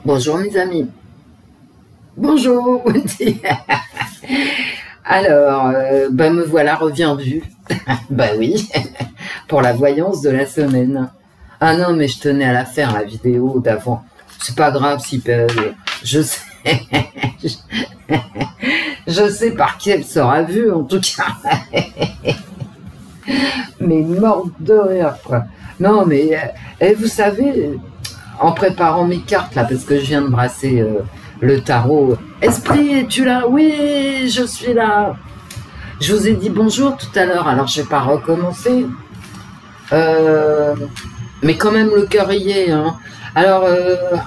Bonjour mes amis. Bonjour Wendy. Alors, me voilà reviendue. Bah oui, pour la voyance de la semaine. Ah non, mais je tenais à la faire, la vidéo d'avant. C'est pas grave si je sais. Je sais par qui elle sera vue, en tout cas. Mais morte de rire, quoi. Non, mais vous savez, en préparant mes cartes, là, parce que je viens de brasser le tarot, Esprit, es-tu là? Oui, je suis là. Je vous ai dit bonjour tout à l'heure, alors je vais pas recommencer. Mais quand même, le cœur y est. Hein. Alors,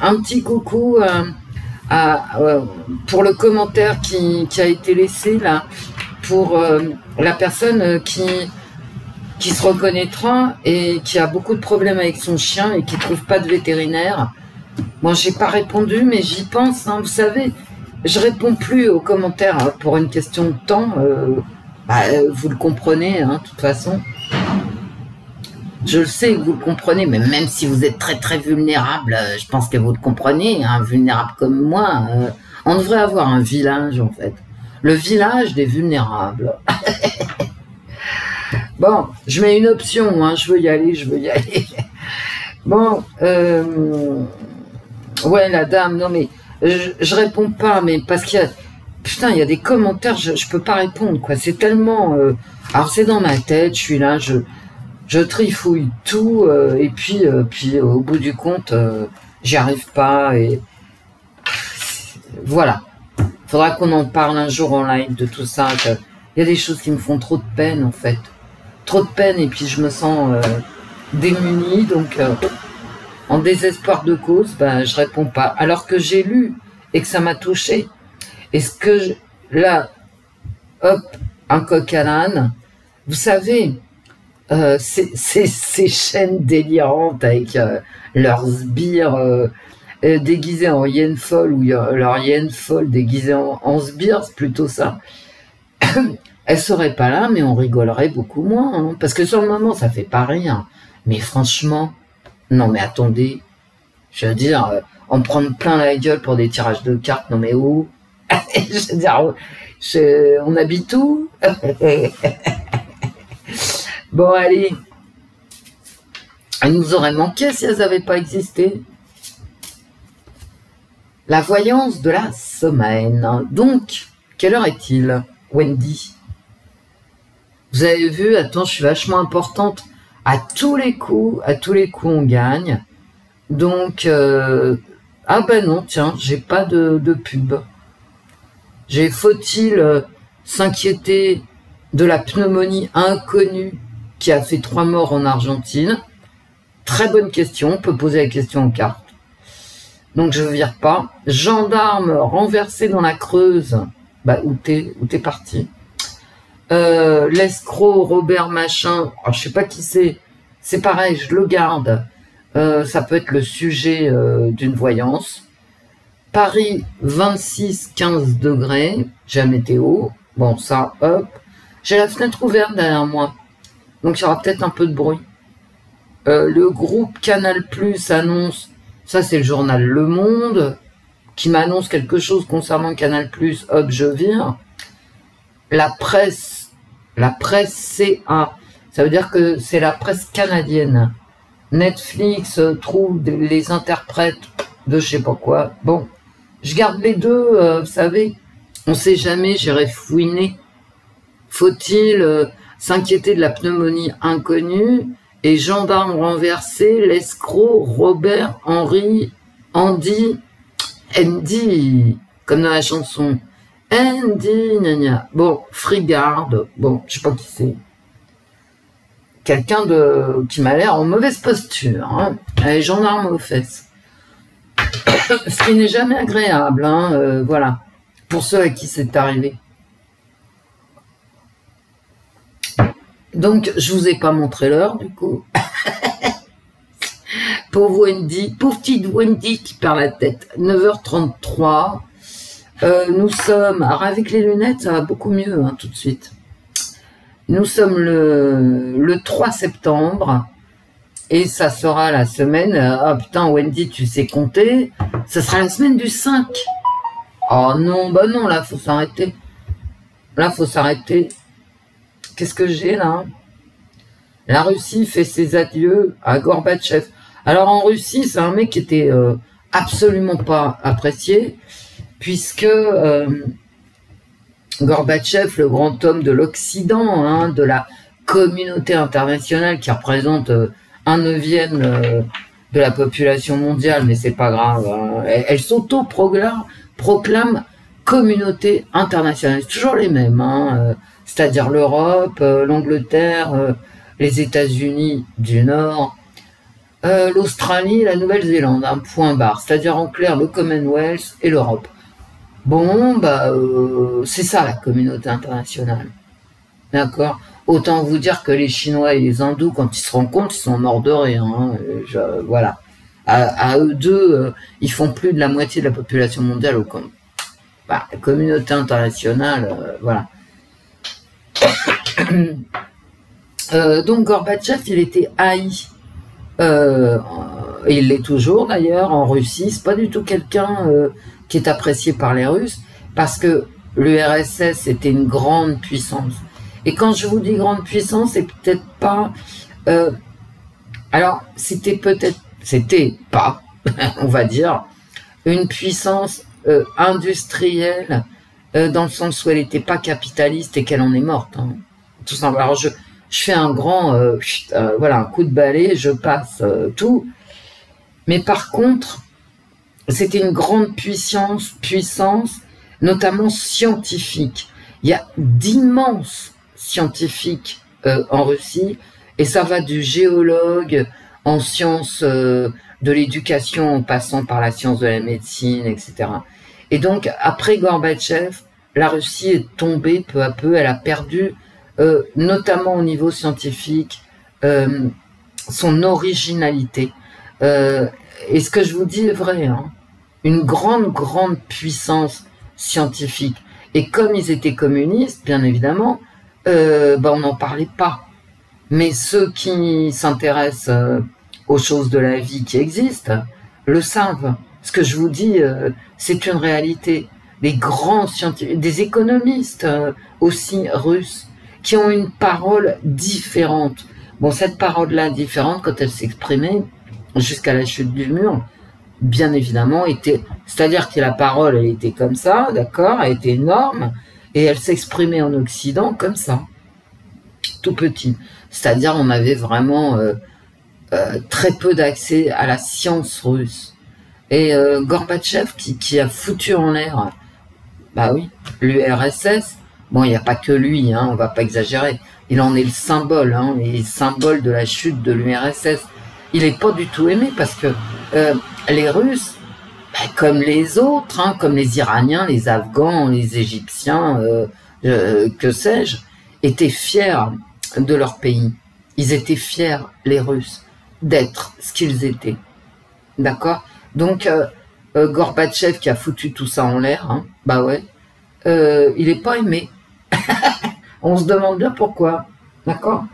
un petit coucou pour le commentaire qui a été laissé, là, pour la personne qui se reconnaîtra et qui a beaucoup de problèmes avec son chien et qui trouve pas de vétérinaire. Moi, j'ai pas répondu, mais j'y pense. Hein, vous savez, je réponds plus aux commentaires hein, pour une question de temps. Vous le comprenez, hein, de toute façon. Je le sais que vous le comprenez, mais même si vous êtes très très vulnérable, je pense que vous le comprenez, hein, vulnérable comme moi. On devrait avoir un village, en fait. Le village des vulnérables. Bon, je mets une option, hein, je veux y aller. Bon, ouais, la dame, non mais, je réponds pas, mais parce qu'il y a, putain, il y a des commentaires, je peux pas répondre, quoi, c'est tellement, alors c'est dans ma tête, je suis là, je trifouille tout, et puis au bout du compte, j'y arrive pas, et voilà. Faudra qu'on en parle un jour en live de tout ça, il y a des choses qui me font trop de peine, en fait. Trop de peine, et puis je me sens démunie, donc en désespoir de cause, je réponds pas. Alors que j'ai lu et que ça m'a touché. Est-ce que là, hop, un coq à l'âne, vous savez, ces chaînes délirantes avec leurs sbires déguisés en hyène folle ou leur hyène folle déguisée en sbire, c'est plutôt ça. Elle serait pas là, mais on rigolerait beaucoup moins. Hein, parce que sur le moment, ça fait pas rire. Mais franchement, non mais attendez, je veux dire, en prendre plein la gueule pour des tirages de cartes, non mais où? Je veux dire, on habite où? Bon allez, elles nous auraient manqué si elles n'avaient pas existé. La voyance de la semaine. Donc, quelle heure est-il, Wendy? Vous avez vu, attends, je suis vachement importante. À tous les coups on gagne. Donc, ah ben non, tiens, j'ai pas de pub. Faut-il s'inquiéter de la pneumonie inconnue qui a fait 3 morts en Argentine? Très bonne question, on peut poser la question en carte. Donc je ne vire pas. Gendarme renversé dans la Creuse. Où t'es parti? L'escroc Robert Machin, alors, je sais pas qui c'est pareil, je le garde. Ça peut être le sujet d'une voyance. Paris, 26-15 degrés, j'ai la météo. Bon, ça, hop. J'ai la fenêtre ouverte derrière moi, donc il y aura peut-être un peu de bruit. Le groupe Canal+ annonce, ça c'est le journal Le Monde, qui m'annonce quelque chose concernant Canal+, hop, je vire. La presse CA, ça veut dire que c'est la presse canadienne. Netflix trouve les interprètes de je sais pas quoi. Bon, je garde les deux, vous savez, on sait jamais, j'irai fouiner. Faut-il s'inquiéter de la pneumonie inconnue? Et gendarme renversé, l'escroc Robert Henry Andy, comme dans la chanson. Andy, gna. Bon, Frigard, bon, je sais pas qui c'est. Quelqu'un qui m'a l'air en mauvaise posture, hein. Allez, gendarme aux fesses. Ce qui n'est jamais agréable, hein, voilà. Pour ceux à qui c'est arrivé. Donc, je vous ai pas montré l'heure, du coup. Pauvre Wendy, pauvre petite Wendy qui perd la tête. 9h33. Nous sommes... Alors, avec les lunettes, ça va beaucoup mieux, hein, tout de suite. Nous sommes le 3 septembre. Et ça sera la semaine... Ah putain, Wendy, tu sais compter. Ça sera la semaine du 5. Oh non, bah non, là, faut s'arrêter. Là, faut s'arrêter. Qu'est-ce que j'ai, là? La Russie fait ses adieux à Gorbatchev. Alors, en Russie, c'est un mec qui était absolument pas apprécié, puisque Gorbatchev, le grand homme de l'Occident, hein, de la communauté internationale qui représente 1/9 de la population mondiale, mais c'est pas grave, hein. Elle s'auto-proclame communauté internationale. C'est toujours les mêmes, hein, c'est-à-dire l'Europe, l'Angleterre, les États-Unis du Nord, l'Australie, la Nouvelle-Zélande, un point barre, c'est-à-dire en clair le Commonwealth et l'Europe. Bon, bah, c'est ça la communauté internationale. D'accord? Autant vous dire que les Chinois et les Hindous, quand ils se rencontrent, ils sont morts de rire. Hein. Voilà. À eux deux, ils font plus de la moitié de la population mondiale au compte. Bah, la communauté internationale, voilà. Donc Gorbatchev, il était haï. Il l'est toujours d'ailleurs en Russie. C'est pas du tout quelqu'un qui est apprécié par les Russes, parce que l'URSS était une grande puissance. Et quand je vous dis grande puissance, c'est peut-être pas... alors, c'était pas, on va dire, une puissance industrielle, dans le sens où elle n'était pas capitaliste et qu'elle en est morte. Hein. Tout simplement. Alors, je fais un grand, voilà, un coup de balai, je passe tout. Mais par contre, c'était une grande puissance, notamment scientifique. Il y a d'immenses scientifiques en Russie, et ça va du géologue en sciences de l'éducation, en passant par la science de la médecine, etc. Et donc, après Gorbatchev, la Russie est tombée peu à peu, elle a perdu, notamment au niveau scientifique, son originalité. Et ce que je vous dis est vrai, hein. Une grande puissance scientifique. Et comme ils étaient communistes, bien évidemment, on n'en parlait pas. Mais ceux qui s'intéressent aux choses de la vie qui existent le savent. Ce que je vous dis, c'est une réalité. Des grands scientifiques, des économistes aussi russes, qui ont une parole différente. Bon, cette parole-là différente, quand elle s'exprimait jusqu'à la chute du mur, bien évidemment, c'est-à-dire que la parole, elle était comme ça, d'accord, elle était énorme, et elle s'exprimait en Occident comme ça, tout petit. C'est-à-dire, on avait vraiment très peu d'accès à la science russe. Et Gorbatchev, qui a foutu en l'air, bah oui, l'URSS, bon, il n'y a pas que lui, hein, on va pas exagérer, il en est le symbole, hein, il est le symbole de la chute de l'URSS. Il n'est pas du tout aimé parce que les Russes, comme les autres, hein, comme les Iraniens, les Afghans, les Égyptiens, que sais-je, étaient fiers de leur pays. Ils étaient fiers, les Russes, d'être ce qu'ils étaient. D'accord? Donc, Gorbatchev qui a foutu tout ça en l'air, hein, bah ouais, il n'est pas aimé. On se demande bien pourquoi. D'accord?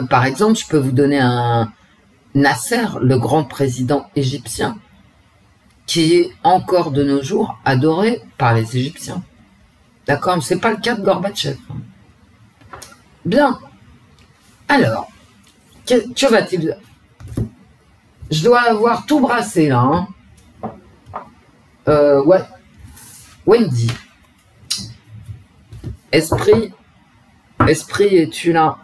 Par exemple, je peux vous donner un Nasser, le grand président égyptien, qui est encore de nos jours adoré par les Égyptiens. D'accord? C'est pas le cas de Gorbatchev. Bien. Alors, que va-t-il... Je dois avoir tout brassé, là. Hein. Ouais. Wendy. Esprit, es-tu là?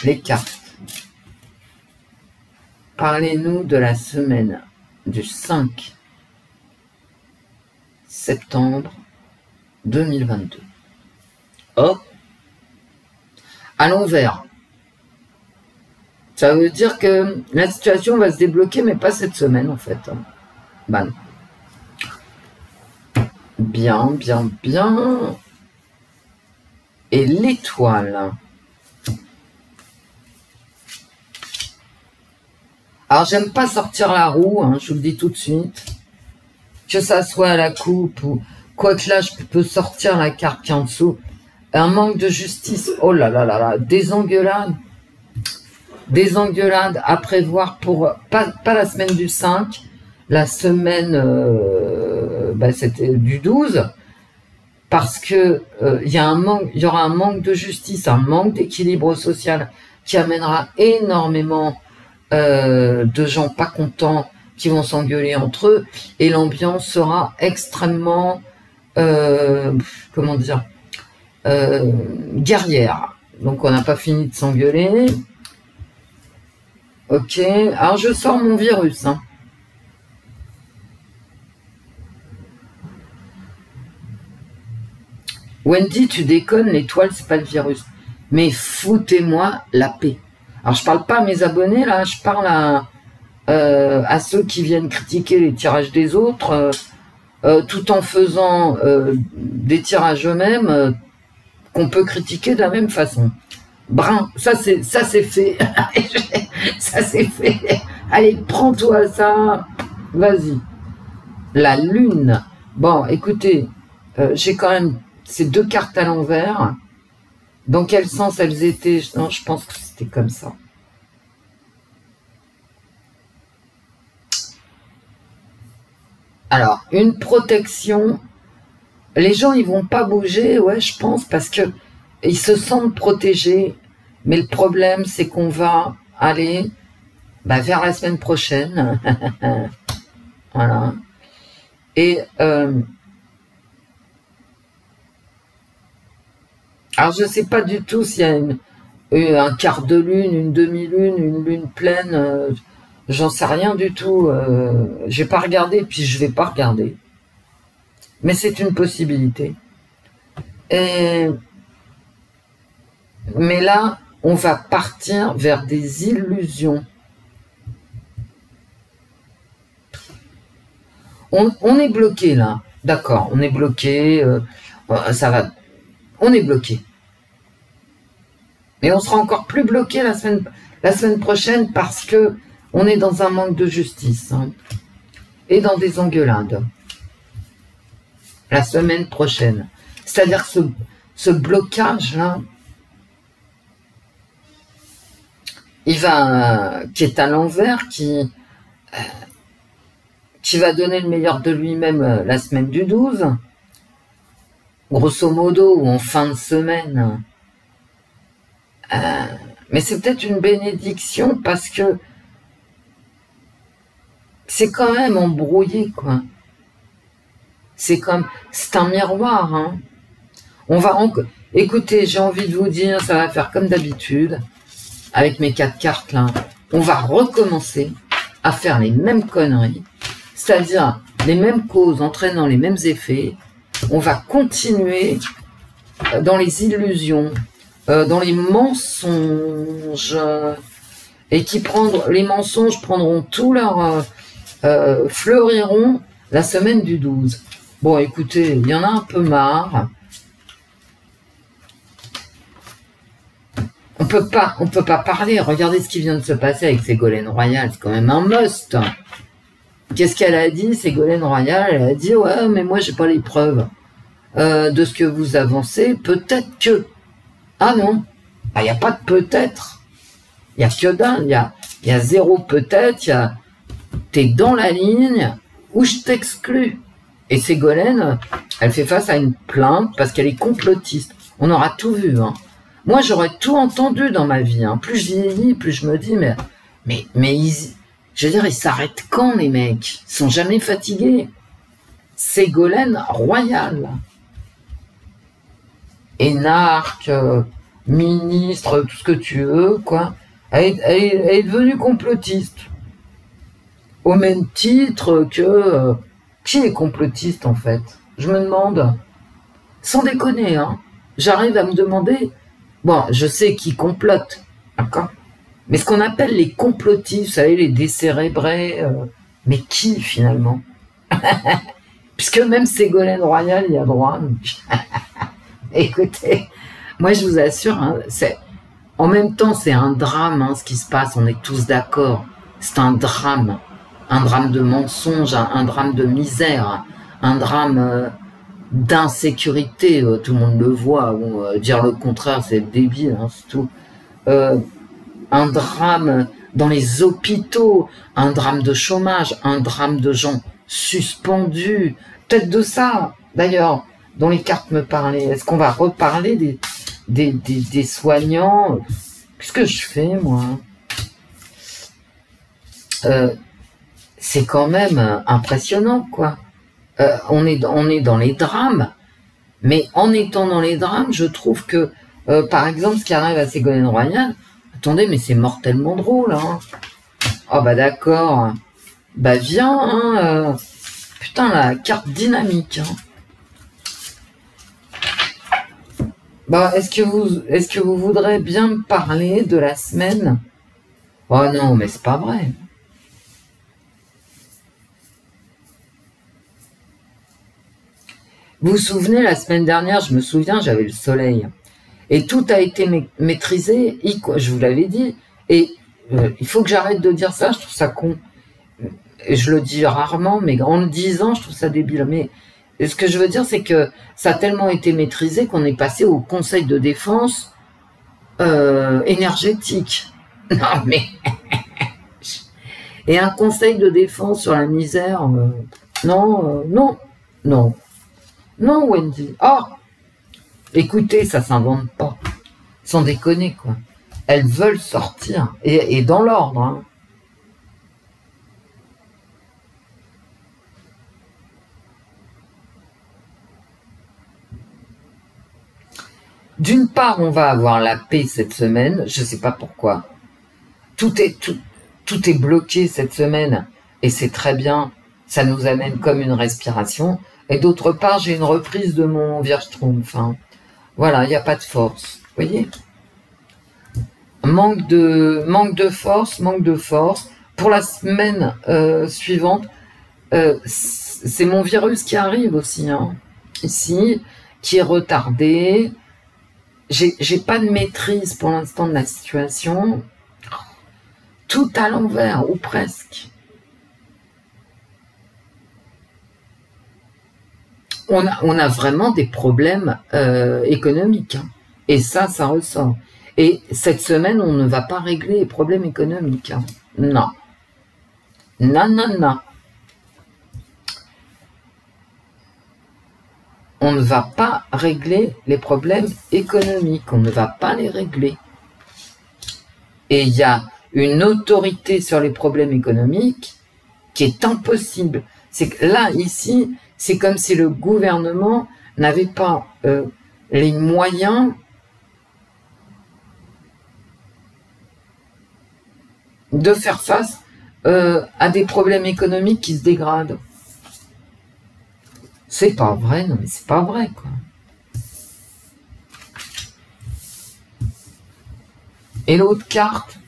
Les cartes. Parlez-nous de la semaine du 5 septembre 2022. Oh, à l'envers. Ça veut dire que la situation va se débloquer, mais pas cette semaine en fait. Bah non. Bien. Et l'étoile. Alors, j'aime pas sortir la roue, hein, je vous le dis tout de suite. Que ça soit à la coupe ou... Quoique là, je peux sortir la carte qui est en dessous. un manque de justice, oh là là là là, des engueulades à prévoir pour, pas la semaine du 5, la semaine, c'était du 12, parce que il y aura un manque de justice, un manque d'équilibre social qui amènera énormément de gens pas contents qui vont s'engueuler entre eux, et l'ambiance sera extrêmement, comment dire, guerrière. Donc on n'a pas fini de s'engueuler. Ok, alors je sors mon virus. Hein. Wendy, tu déconnes, l'étoile, c'est pas le virus. Mais foutez-moi la paix. Alors je parle pas à mes abonnés, là, je parle à ceux qui viennent critiquer les tirages des autres, tout en faisant des tirages eux-mêmes qu'on peut critiquer de la même façon. Brun, ça c'est fait. Ça c'est fait. Allez, prends-toi ça. Vas-y. La lune. Bon, écoutez, j'ai quand même ces deux cartes à l'envers. Dans quel sens elles étaient? Non, je pense que c'était comme ça. Alors, une protection. Les gens, ils vont pas bouger, ouais, je pense, parce que ils se sentent protégés. Mais le problème, c'est qu'on va aller vers la semaine prochaine. Voilà. Et alors, je sais pas du tout s'il y a un quart de lune, une demi-lune, une lune pleine. J'en sais rien du tout. J'ai pas regardé, puis je vais pas regarder. Mais c'est une possibilité. Mais là, on va partir vers des illusions. On est bloqué là. D'accord, on est bloqué. Ça va. On est bloqué. Mais on sera encore plus bloqué la semaine prochaine parce que on est dans un manque de justice. Hein, et dans des engueulades. La semaine prochaine. C'est-à-dire que ce blocage-là, qui est à l'envers, qui va donner le meilleur de lui-même la semaine du 12, grosso modo, ou en fin de semaine. Mais c'est peut-être une bénédiction parce que c'est quand même embrouillé, quoi. C'est un miroir, hein. Écoutez, j'ai envie de vous dire, ça va faire comme d'habitude, avec mes 4 cartes là. On va recommencer à faire les mêmes conneries, c'est-à-dire les mêmes causes entraînant les mêmes effets. On va continuer dans les illusions, dans les mensonges, et les mensonges prendront tout leur... fleuriront la semaine du 12. Bon, écoutez, il y en a un peu marre. On peut pas parler. Regardez ce qui vient de se passer avec Ségolène Royal. C'est quand même un must. Qu'est-ce qu'elle a dit, Ségolène Royal? Elle a dit, ouais, mais moi, j'ai pas les preuves de ce que vous avancez. Peut-être que... Ah non, il n'y a pas de peut-être. Il n'y a que dalle. Il y a zéro peut-être. T'es dans la ligne où je t'exclus. Et Ségolène, elle fait face à une plainte parce qu'elle est complotiste. On aura tout vu. Hein. Moi, j'aurais tout entendu dans ma vie. Hein. Plus je vieillis, plus je me dis, mais je veux dire, ils s'arrêtent quand, les mecs? Ils sont jamais fatigués. Ségolène Royal. Énarque, ministre, tout ce que tu veux, quoi. Elle est devenue complotiste. Au même titre que... qui est complotiste, en fait? Je me demande. Sans déconner, hein. J'arrive à me demander... Bon, je sais qui complote, d'accord? Mais ce qu'on appelle les complotistes, vous savez, les décérébrés... mais qui, finalement? Puisque même Ségolène Royal y a droit. Écoutez, moi, je vous assure, hein, en même temps, c'est un drame, hein, ce qui se passe. On est tous d'accord. C'est un drame. Un drame de mensonge, un drame de misère, un drame d'insécurité, tout le monde le voit. Bon, dire le contraire, c'est débile, hein, c'est tout. Un drame dans les hôpitaux, un drame de chômage, un drame de gens suspendus. Peut-être de ça, d'ailleurs, dont les cartes me parlaient. Est-ce qu'on va reparler des soignants? Qu'est-ce que je fais, moi? C'est quand même impressionnant, quoi. On est dans les drames, mais en étant dans les drames, je trouve que, par exemple, ce qui arrive à Ségolène Royal, attendez, mais c'est mortellement drôle, hein. Oh bah d'accord, bah viens, hein, putain, la carte dynamique, hein. Bah, est-ce que vous voudrez bien me parler de la semaine? Oh non, mais c'est pas vrai. Vous vous souvenez, la semaine dernière, je me souviens, j'avais le soleil. Et tout a été maîtrisé, je vous l'avais dit. Et il faut que j'arrête de dire ça, je trouve ça con. Et je le dis rarement, mais en le disant, je trouve ça débile. Mais ce que je veux dire, c'est que ça a tellement été maîtrisé qu'on est passé au Conseil de défense énergétique. Non, mais... Et un Conseil de défense sur la misère, non, non, non. Non, Wendy. Oh, écoutez, ça s'invente pas. Sans déconner, quoi. Elles veulent sortir. Et dans l'ordre, hein. D'une part, on va avoir la paix cette semaine. Je sais pas pourquoi. Tout est bloqué cette semaine. Et c'est très bien. Ça nous amène comme une respiration. Et d'autre part, j'ai une reprise de mon Vierge Triomphe. Hein. Voilà, il n'y a pas de force. Vous voyez, manque de force. Pour la semaine suivante, c'est mon virus qui arrive aussi. Hein, ici, qui est retardé. J'ai pas de maîtrise pour l'instant de la situation. Tout à l'envers, ou presque. On a vraiment des problèmes économiques. Hein. Et ça ressort. Et cette semaine, on ne va pas régler les problèmes économiques. Hein. Non. Non, non, non. On ne va pas régler les problèmes économiques. On ne va pas les régler. Et il y a une autorité sur les problèmes économiques qui est impossible. C'est que là, ici... C'est comme si le gouvernement n'avait pas les moyens de faire face à des problèmes économiques qui se dégradent. C'est pas vrai, non mais c'est pas vrai, quoi. Et l'autre carte,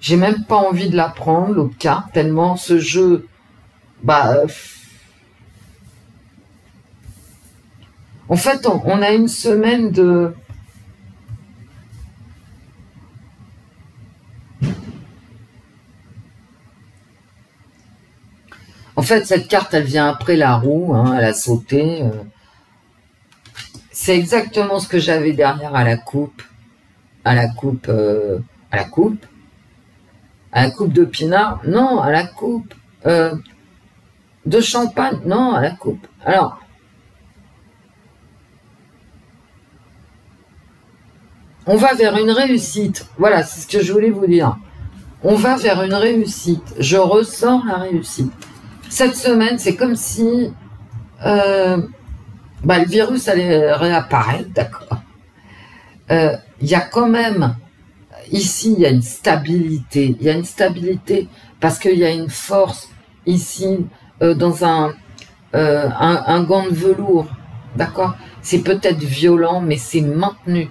j'ai même pas envie de la prendre, l'autre carte, tellement ce jeu, bah... En fait, on a une semaine de... En fait, cette carte, elle vient après la roue, hein, elle a sauté. C'est exactement ce que j'avais derrière à la coupe. À la coupe de pinard. Non, à la coupe de champagne. Non, à la coupe. Alors... On va vers une réussite. Voilà, c'est ce que je voulais vous dire. On va vers une réussite. Je ressens la réussite. Cette semaine, c'est comme si le virus allait réapparaître, d'accord. Il y a quand même, ici, il y a une stabilité. Il y a une stabilité parce qu'il y a une force ici dans un gant de velours, d'accord. C'est peut-être violent, mais c'est maintenu.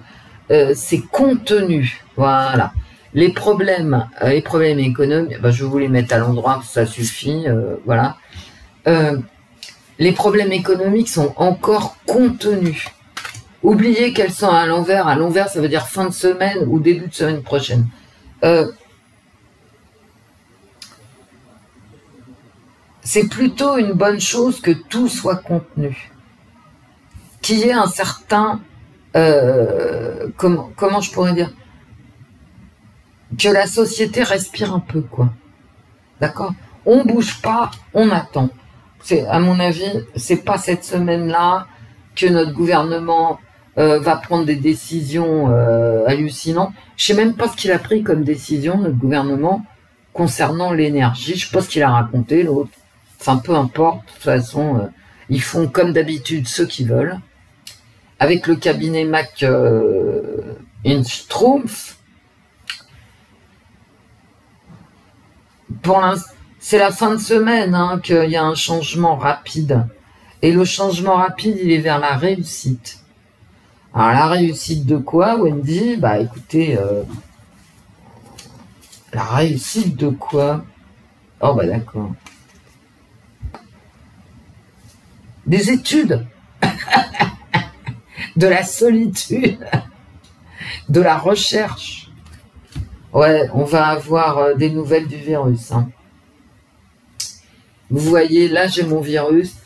C'est contenu, voilà. Les problèmes économiques, je vais vous les mettre à l'endroit, ça suffit, voilà. Les problèmes économiques sont encore contenus. Oubliez qu'elles sont à l'envers. À l'envers, ça veut dire fin de semaine ou début de semaine prochaine. C'est plutôt une bonne chose que tout soit contenu. qu'il y ait un certain... comment je pourrais dire? Que la société respire un peu, quoi. D'accord? On bouge pas, on attend. C'est, à mon avis, c'est pas cette semaine-là que notre gouvernement va prendre des décisions hallucinantes. Je sais même pas ce qu'il a pris comme décision, notre gouvernement, concernant l'énergie. Je sais pas ce qu'il a raconté, l'autre. Enfin, peu importe. De toute façon, ils font comme d'habitude ce qu'ils veulent. Avec le cabinet Mac Instrumpf, pour l'instant, c'est la fin de semaine hein, qu'il y a un changement rapide. Et le changement rapide, il est vers la réussite. Alors, la réussite de quoi, Wendy? Bah, écoutez, la réussite de quoi? Oh, bah, d'accord. Des études. De la solitude. De la recherche. Ouais, on va avoir des nouvelles du virus. Hein. Vous voyez, là, j'ai mon virus.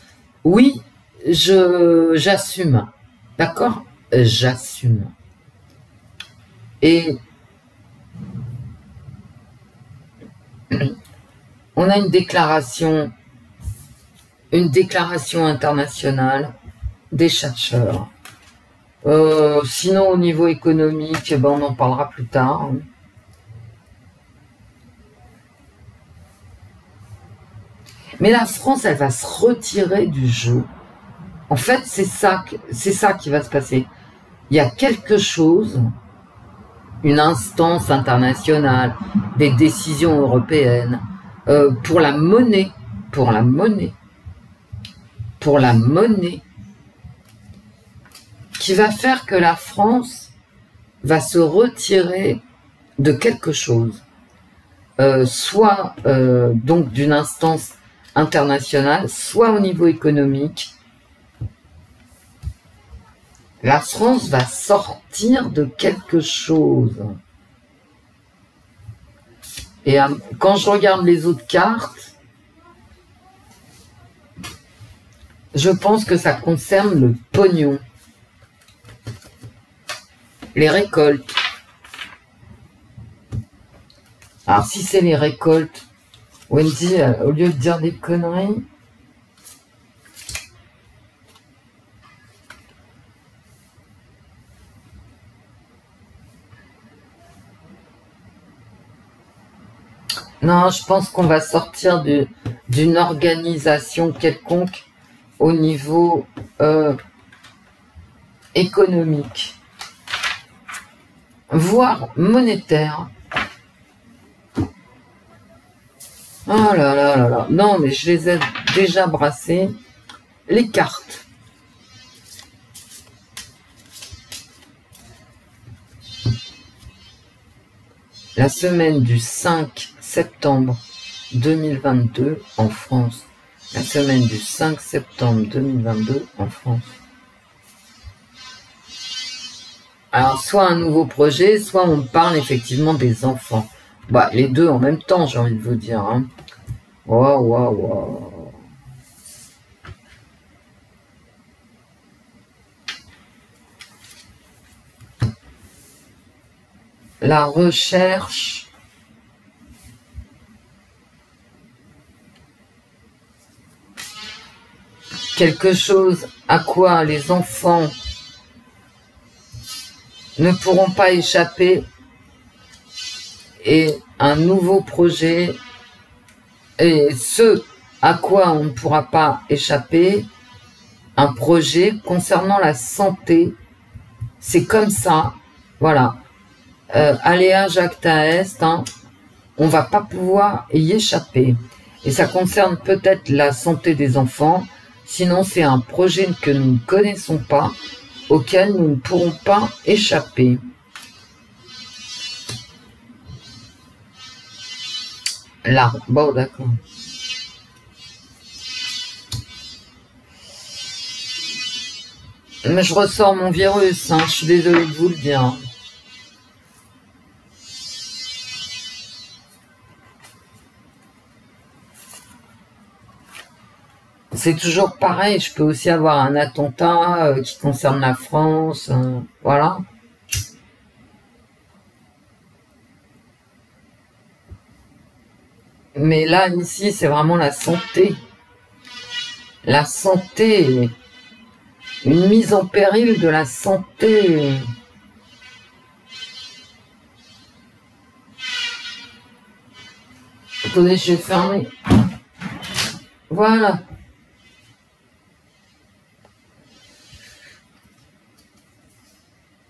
Oui, j'assume. D'accord? J'assume. Et on a une déclaration internationale des chercheurs. Sinon, au niveau économique, ben, on en parlera plus tard. Mais la France, elle va se retirer du jeu. En fait, c'est ça qui va se passer. Il y a quelque chose, une instance internationale, des décisions européennes, pour la monnaie, qui va faire que la France va se retirer de quelque chose, soit donc d'une instance internationale, soit au niveau économique. La France va sortir de quelque chose. Et quand je regarde les autres cartes, je pense que ça concerne le pognon. Les récoltes. Alors si c'est les récoltes, Wendy, au lieu de dire des conneries, non, je pense qu'on va sortir d'une organisation quelconque au niveau économique, voire monétaire. Oh là là là là. Non, mais je les ai déjà brassés. Les cartes. La semaine du 5 septembre 2022 en France. La semaine du 5 septembre 2022 en France. Alors, soit un nouveau projet, soit on parle effectivement des enfants. Bah, les deux en même temps, j'ai envie de vous dire. Hein. Waouh, waouh, waouh. La recherche. Quelque chose à quoi les enfants ne pourront pas échapper et un nouveau projet et ce à quoi on ne pourra pas échapper, un projet concernant la santé. C'est comme ça, voilà. Aléa Jacta Est, hein, on va pas pouvoir y échapper. Et ça concerne peut-être la santé des enfants, sinon c'est un projet que nous ne connaissons pas, auquel nous ne pourrons pas échapper. Là, bon d'accord. Mais je ressors mon virus, hein, je suis désolée de vous le dire. c'est toujours pareil. Je peux aussi avoir un attentat qui concerne la France. Voilà. Mais là, ici, c'est vraiment la santé. La santé. Une mise en péril de la santé. Attendez, je vais fermer. Voilà.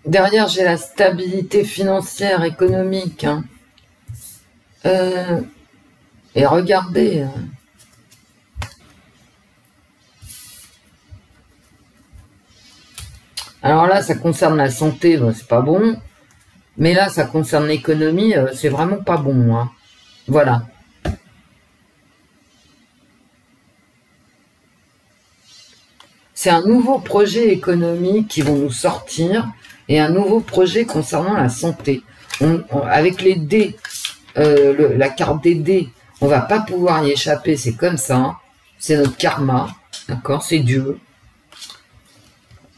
Derrière, j'ai la stabilité financière, économique. Hein. Et regardez. Alors là, ça concerne la santé, ben, c'est pas bon. Mais là, ça concerne l'économie, c'est vraiment pas bon. Hein. Voilà. C'est un nouveau projet économique qui vont nous sortir et un nouveau projet concernant la santé. Avec les dés, la carte des dés, on va pas pouvoir y échapper, c'est comme ça. Hein. C'est notre karma, d'accord? C'est Dieu.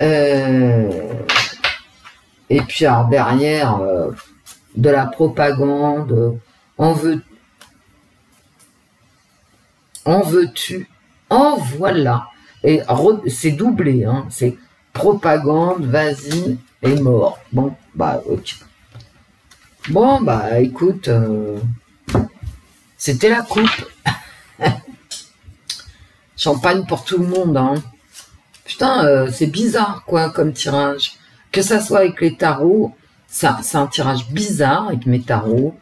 Et puis alors derrière, de la propagande, en veux-tu, en voilà. Et c'est doublé, hein, c'est propagande, vas-y, et mort. Bon, bah, ok. Bon, bah, écoute, c'était la coupe. Champagne pour tout le monde, hein. Putain, c'est bizarre, quoi, comme tirage. Que ça soit avec les tarots, c'est un tirage bizarre avec mes tarots.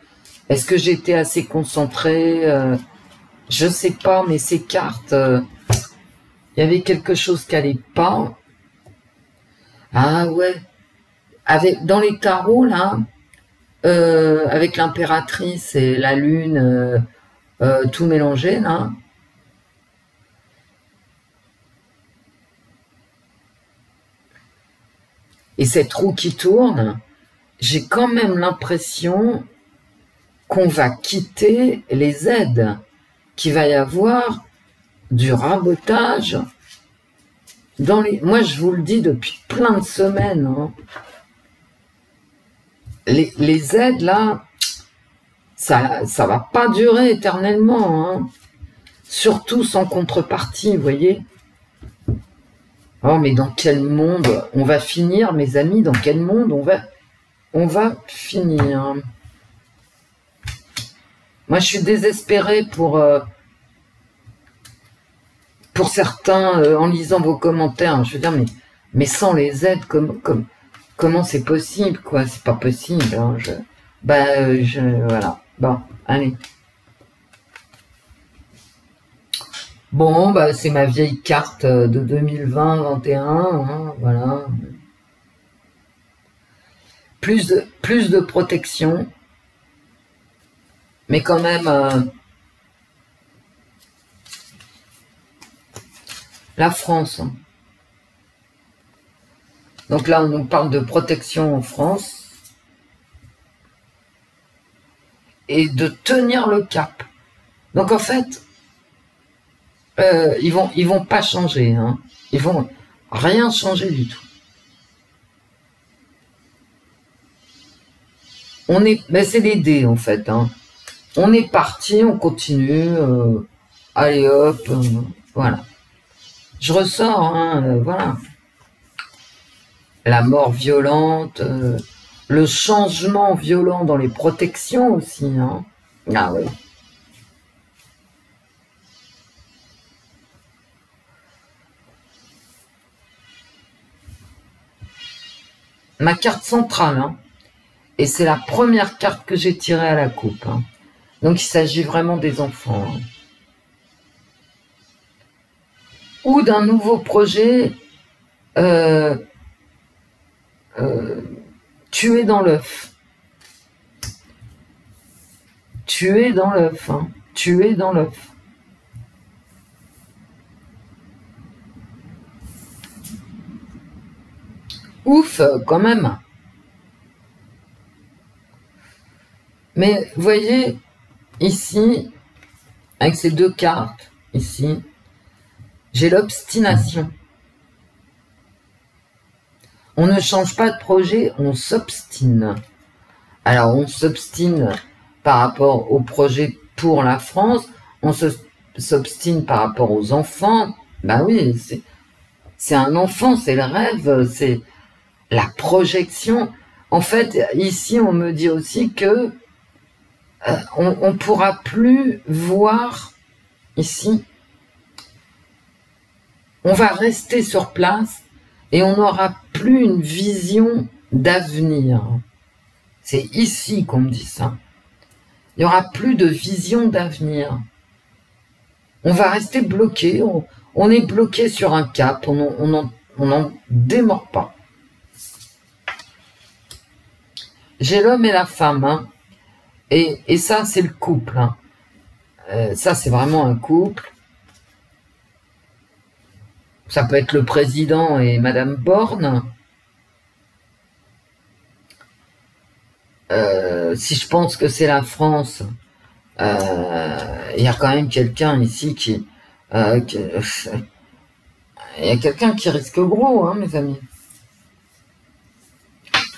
Est-ce que j'étais assez concentrée je sais pas, mais ces cartes, il y avait quelque chose qui allait pas. Ah ouais. Dans les tarots, là, avec l'impératrice et la lune, tout mélangé, là. Et cette roue qui tourne, j'ai quand même l'impression qu'on va quitter les aides, qu'il va y avoir du rabotage dans les... Moi, je vous le dis depuis plein de semaines, hein. Les aides, là, ça va pas durer éternellement, hein. Surtout sans contrepartie, vous voyez. Oh, mais dans quel monde on va finir, mes amis? Dans quel monde on va finir? Moi, je suis désespérée pour certains, en lisant vos commentaires. Je veux dire, mais sans les aides, comment c'est possible, quoi? C'est pas possible. Hein, voilà. Bon, allez. Bon, bah, c'est ma vieille carte de 2020-21, hein, voilà. Plus de protection, mais quand même, la France. Hein. Donc là, on nous parle de protection en France et de tenir le cap. Donc en fait, ils vont pas changer, hein. Ils vont rien changer du tout. Mais c'est les dés en fait, hein. On est parti, on continue, allez hop, voilà. Je ressors, hein, voilà. La mort violente, le changement violent dans les protections aussi, hein. Ah oui. Ma carte centrale, hein. Et c'est la première carte que j'ai tirée à la coupe. Hein. Donc il s'agit vraiment des enfants. Hein. Ou d'un nouveau projet tué dans l'œuf. Tué dans l'œuf. Hein. Tué dans l'œuf. Ouf, quand même. Mais vous voyez, ici, avec ces deux cartes, ici, J'ai l'obstination. On ne change pas de projet, on s'obstine. Alors, on s'obstine par rapport au projet pour la France, on s'obstine par rapport aux enfants. Ben oui, c'est un enfant, c'est le rêve, c'est la projection. En fait, ici, on me dit aussi que on pourra plus voir ici. On va rester sur place et on n'aura plus une vision d'avenir. C'est ici qu'on me dit ça. Il n'y aura plus de vision d'avenir. On va rester bloqué. On est bloqué sur un cap. On n'en démord pas. J'ai l'homme et la femme. Hein. Et ça, c'est le couple. Hein. Ça, c'est vraiment un couple. Ça peut être le président et Madame Borne. Si je pense que c'est la France, il y a quand même quelqu'un ici il y a quelqu'un qui risque gros, hein, mes amis.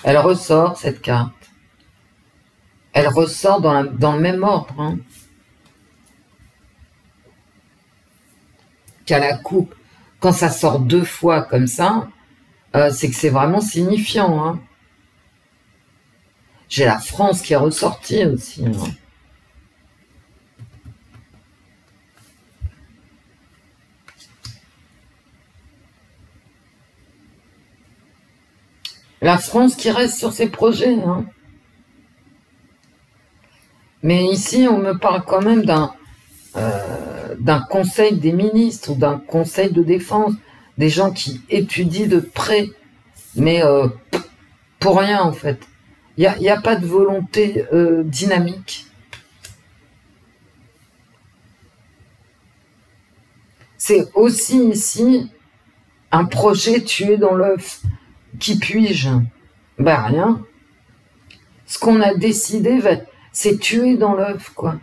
Elle ressort, cette carte. Elle ressort dans le même ordre. Hein, qu'à la coupe. Quand ça sort 2 fois comme ça, c'est que c'est vraiment signifiant. Hein. J'ai la France qui est ressortie aussi. Hein. La France qui reste sur ses projets. Hein. Mais ici, on me parle quand même d'un conseil des ministres ou d'un conseil de défense. Des gens qui étudient de près. Mais pour rien, en fait. Il n'y a pas de volonté dynamique. C'est aussi ici un projet tué dans l'œuf. Qui puis-je? Ben rien. Ce qu'on a décidé, c'est tuer dans l'œuf, quoi.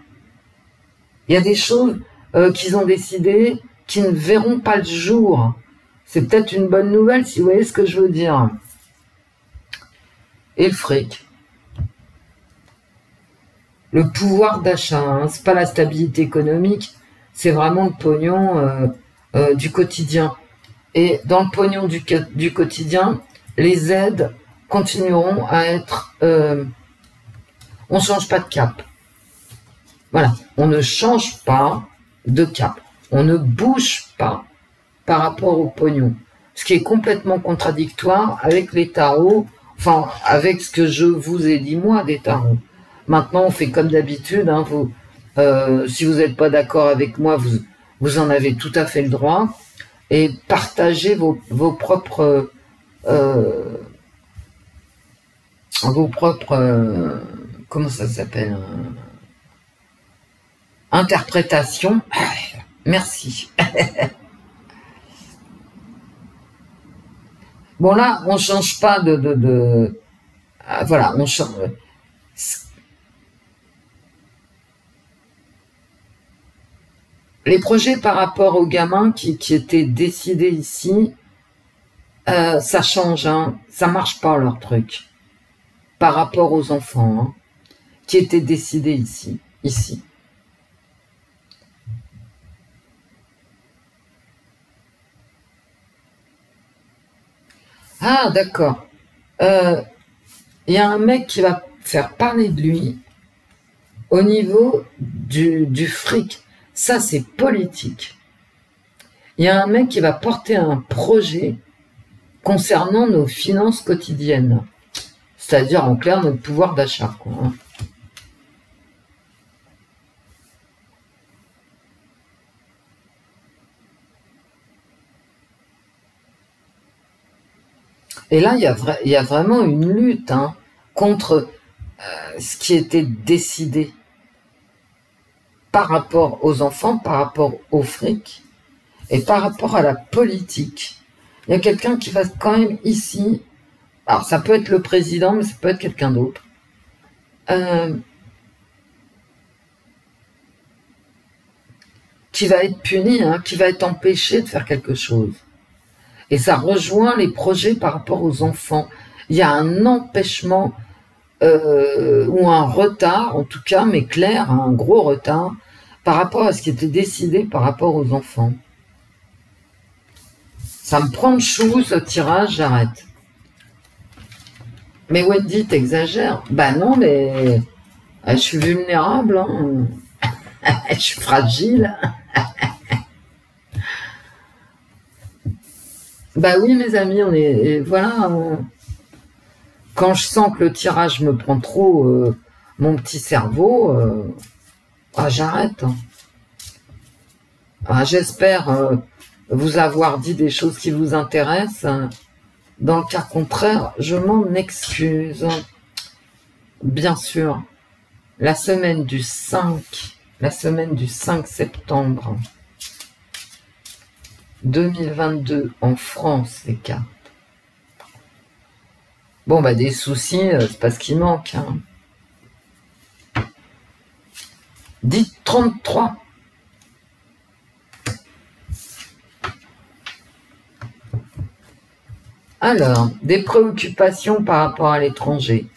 Il y a des choses qu'ils ont décidées qui ne verront pas le jour. C'est peut-être une bonne nouvelle, si vous voyez ce que je veux dire. Et le fric. Le pouvoir d'achat, hein, c'est pas la stabilité économique, c'est vraiment le pognon du quotidien. Et dans le pognon du quotidien, les aides continueront à être... on ne change pas de cap. Voilà, on ne change pas de cap. On ne bouge pas par rapport au pognon. Ce qui est complètement contradictoire avec les tarots, enfin, avec ce que je vous ai dit moi des tarots. Maintenant, on fait comme d'habitude. Hein, si vous n'êtes pas d'accord avec moi, vous en avez tout à fait le droit. Et partagez vos propres... comment ça s'appelle, interprétation. Merci. Bon là, on change pas voilà, on change. Les projets par rapport aux gamins qui étaient décidés ici, ça change, hein, ça marche pas leur truc. Par rapport aux enfants, hein, qui étaient décidés ici. Ah, d'accord. Il y a un mec qui va faire parler de lui au niveau du fric. Ça, c'est politique. Il y a un mec qui va porter un projet concernant nos finances quotidiennes. C'est-à-dire, en clair, notre pouvoir d'achat, quoi. Hein. Et là, il y a vraiment une lutte, hein, contre ce qui était décidé par rapport aux enfants, par rapport au fric et par rapport à la politique. Il y a quelqu'un qui va quand même ici, alors ça peut être le président, mais ça peut être quelqu'un d'autre, qui va être puni, hein, qui va être empêché de faire quelque chose. Et ça rejoint les projets par rapport aux enfants. Il y a un empêchement ou un retard, en tout cas, mais clair, un gros retard, par rapport à ce qui était décidé par rapport aux enfants. Ça me prend de chou, ce tirage, j'arrête. Mais Wendy, t'exagères. Bah non, mais je suis vulnérable, hein. Je suis fragile. Bah oui, mes amis, on est... voilà. Quand je sens que le tirage me prend trop mon petit cerveau, j'arrête. J'espère vous avoir dit des choses qui vous intéressent. Dans le cas contraire, je m'en excuse. Bien sûr, la semaine du 5 septembre 2022 en France, les cartes. Bon, bah des soucis, c'est pas ce qui manque. Hein. Dites 33. Alors, des préoccupations par rapport à l'étranger.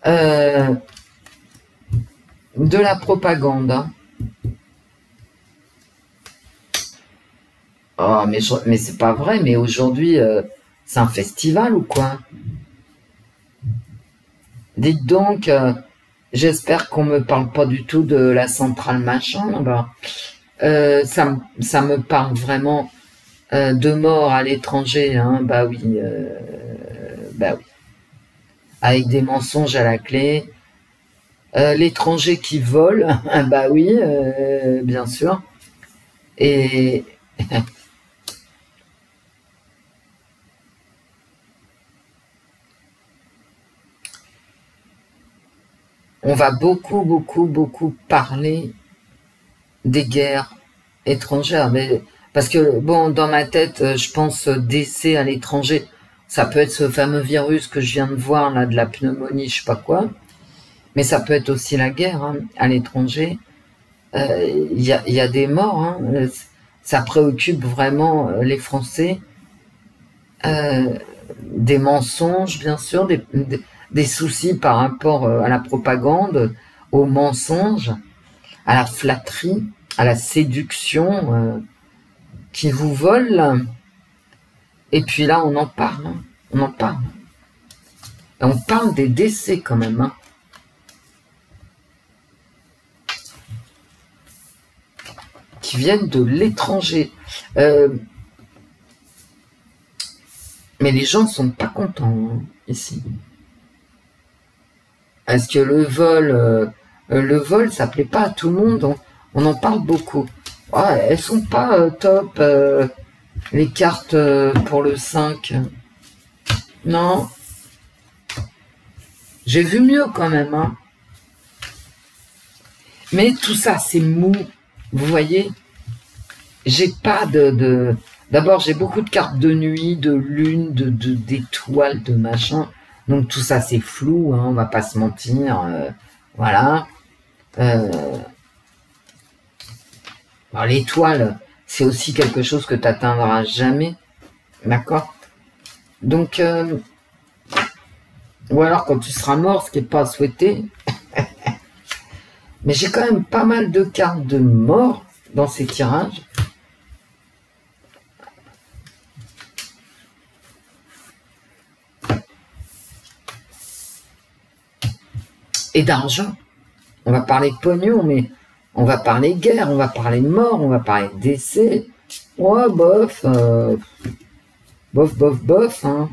De la propagande. Hein. Oh, mais c'est pas vrai, mais aujourd'hui, c'est un festival ou quoi? Dites donc, j'espère qu'on me parle pas du tout de la centrale machin. Bah, ça me parle vraiment de mort à l'étranger. Hein, bah oui. Avec des mensonges à la clé. L'étranger qui vole, bah oui, bien sûr. Et on va beaucoup parler des guerres étrangères. Mais, parce que, bon, dans ma tête, je pense décès à l'étranger. Ça peut être ce fameux virus que je viens de voir, là, de la pneumonie, je sais pas quoi. Mais ça peut être aussi la guerre, hein, à l'étranger. Il y a des morts, hein. Ça préoccupe vraiment les Français. Des mensonges, bien sûr, des soucis par rapport à la propagande, aux mensonges, à la flatterie, à la séduction qui vous vole. Et puis là, on en parle. Hein. On en parle. Et on parle des décès quand même. Hein. Qui viennent de l'étranger. Mais les gens sont pas contents hein, ici. Est-ce que le vol, ça plaît pas à tout le monde. On en parle beaucoup. Ouais, elles sont pas top, les cartes pour le 5. Non. J'ai vu mieux quand même. Hein. Mais tout ça, c'est mou. Vous voyez, j'ai pas de... D'abord, j'ai beaucoup de cartes de nuit, de lune, d'étoiles, de machin. Donc tout ça, c'est flou, hein, on va pas se mentir. Voilà. L'étoile, c'est aussi quelque chose que tu n'atteindras jamais. D'accord? Donc, ou alors quand tu seras mort, ce qui n'est pas souhaité. Mais j'ai quand même pas mal de cartes de mort dans ces tirages. Et d'argent. On va parler de pognon, mais on va parler guerre, on va parler mort, on va parler décès. Ouais, bof. Bof. Hein.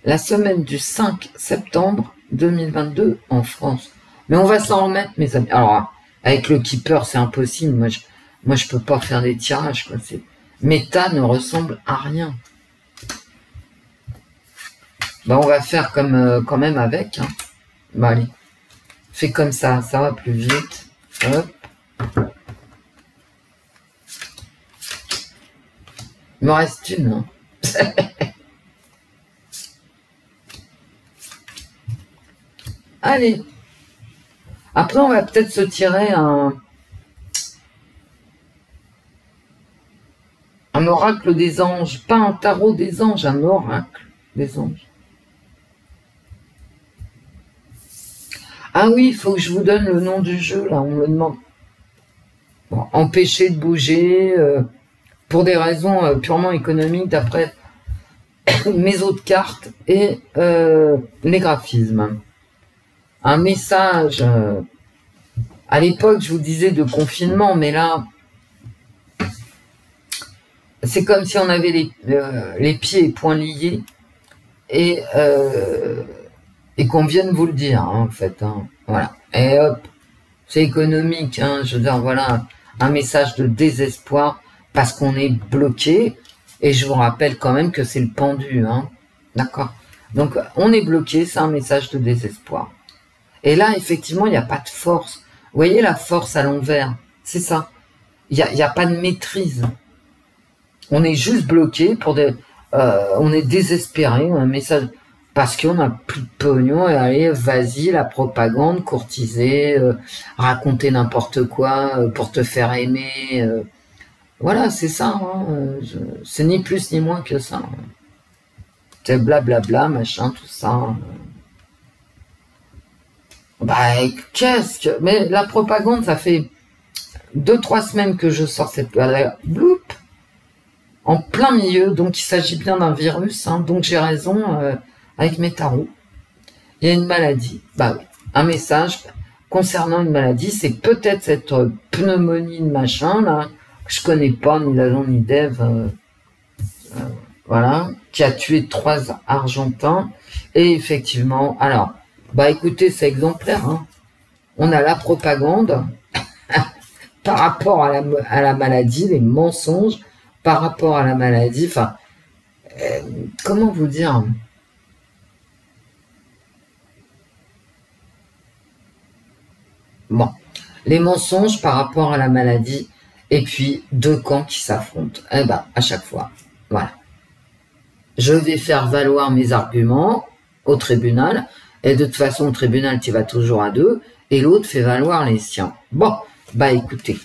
La semaine du 5 septembre 2022 en France. Mais on va s'en remettre, mes amis. Alors, avec le keeper, c'est impossible. Moi, je peux pas faire des tirages. Quoi. Méta ne ressemble à rien. Bah, on va faire comme quand même avec. Hein. Bah, allez. Fais comme ça va plus vite. Hop. Il m'en reste une. Hein. Allez. Après, on va peut-être se tirer oracle des anges, pas un tarot des anges, un oracle des anges. Ah oui, il faut que je vous donne le nom du jeu, là, on me demande. Bon, empêcher de bouger, pour des raisons purement économiques, d'après mes autres cartes et les graphismes. Un message, à l'époque, je vous disais de confinement, mais là, c'est comme si on avait les pieds et poings liés et qu'on vienne vous le dire, hein, en fait. Hein, voilà. Et hop, c'est économique, hein, je veux dire, voilà, un message de désespoir parce qu'on est bloqué. Et je vous rappelle quand même que c'est le pendu, hein, d'accord. Donc, on est bloqué, c'est un message de désespoir. Et là, effectivement, il n'y a pas de force. Vous voyez la force à l'envers, c'est ça. Il y a pas de maîtrise. On est juste bloqué pour des... on est désespéré, un message... Parce qu'on n'a plus de pognon, et allez, vas-y, la propagande, courtiser, raconter n'importe quoi pour te faire aimer. Voilà, c'est ça. Hein, c'est ni plus ni moins que ça. C'est blablabla, machin, tout ça. Bah, qu'est-ce que... Mais la propagande, ça fait 2-3 semaines que je sors cette... Bloup, en plein milieu, donc il s'agit bien d'un virus, hein, donc j'ai raison avec mes tarots. Il y a une maladie, bah oui, un message concernant une maladie, c'est peut-être cette pneumonie de machin, là, que je connais pas, ni l'agent ni Dev, voilà, qui a tué 3 Argentins, et effectivement, alors, bah écoutez, c'est exemplaire, hein. On a la propagande par rapport à la maladie, les mensonges par rapport à la maladie, enfin, comment vous dire? Bon, les mensonges par rapport à la maladie, et puis 2 camps qui s'affrontent. Eh ben, à chaque fois, voilà. Je vais faire valoir mes arguments au tribunal, et de toute façon, au tribunal, tu vas toujours à 2, et l'autre fait valoir les siens. Bon, bah écoutez,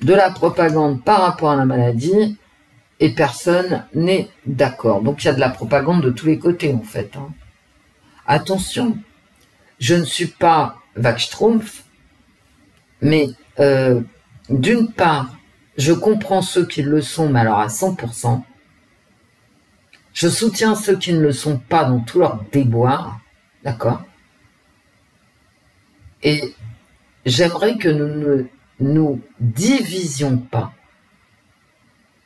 de la propagande par rapport à la maladie, et personne n'est d'accord. Donc il y a de la propagande de tous les côtés, en fait. Hein. Attention, je ne suis pas Wachtrumpf, mais d'une part, je comprends ceux qui le sont, mais alors à 100%. Je soutiens ceux qui ne le sont pas dans tout leur déboire, d'accord? Et j'aimerais que nous ne nous divisions pas,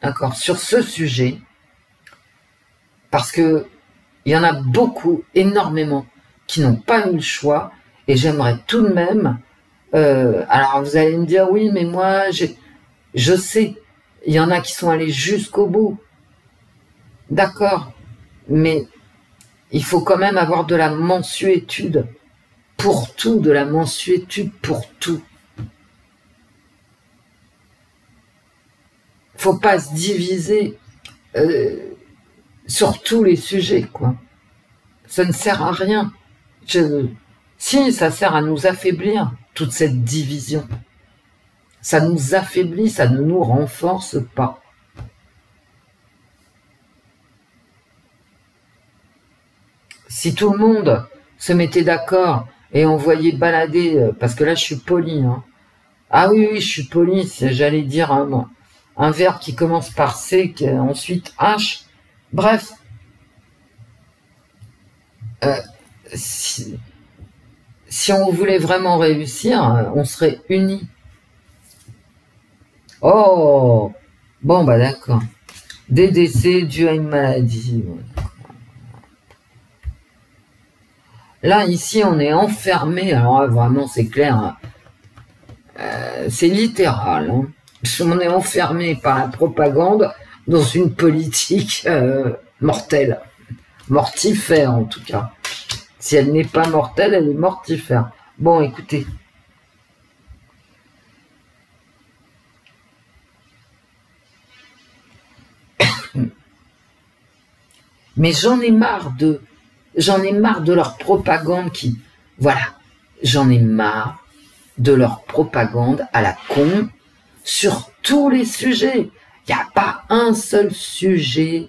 d'accord, sur ce sujet, parce que il y en a beaucoup, énormément, qui n'ont pas eu le choix, et j'aimerais tout de même... alors vous allez me dire, oui, mais moi, je sais, il y en a qui sont allés jusqu'au bout. D'accord, mais il faut quand même avoir de la mansuétude pour tout, de la mansuétude pour tout. Faut pas se diviser sur tous les sujets, quoi. Ça ne sert à rien. Si, ça sert à nous affaiblir, toute cette division. Ça nous affaiblit, ça ne nous renforce pas. Si tout le monde se mettait d'accord et envoyait balader, parce que là je suis poli, hein. Ah oui, oui, je suis poli, j'allais dire un verbe qui commence par C, ensuite H, bref. Si on voulait vraiment réussir, on serait unis. Oh, bon bah d'accord. Des décès dus à une maladie. Là, ici, on est enfermé. Alors vraiment, c'est clair. C'est littéral. Hein. On est enfermé par la propagande dans une politique mortelle. Mortifère, en tout cas. Si elle n'est pas mortelle, elle est mortifère. Bon, écoutez. Mais j'en ai marre de leur propagande qui... Voilà, j'en ai marre de leur propagande à la con sur tous les sujets. Il n'y a pas un seul sujet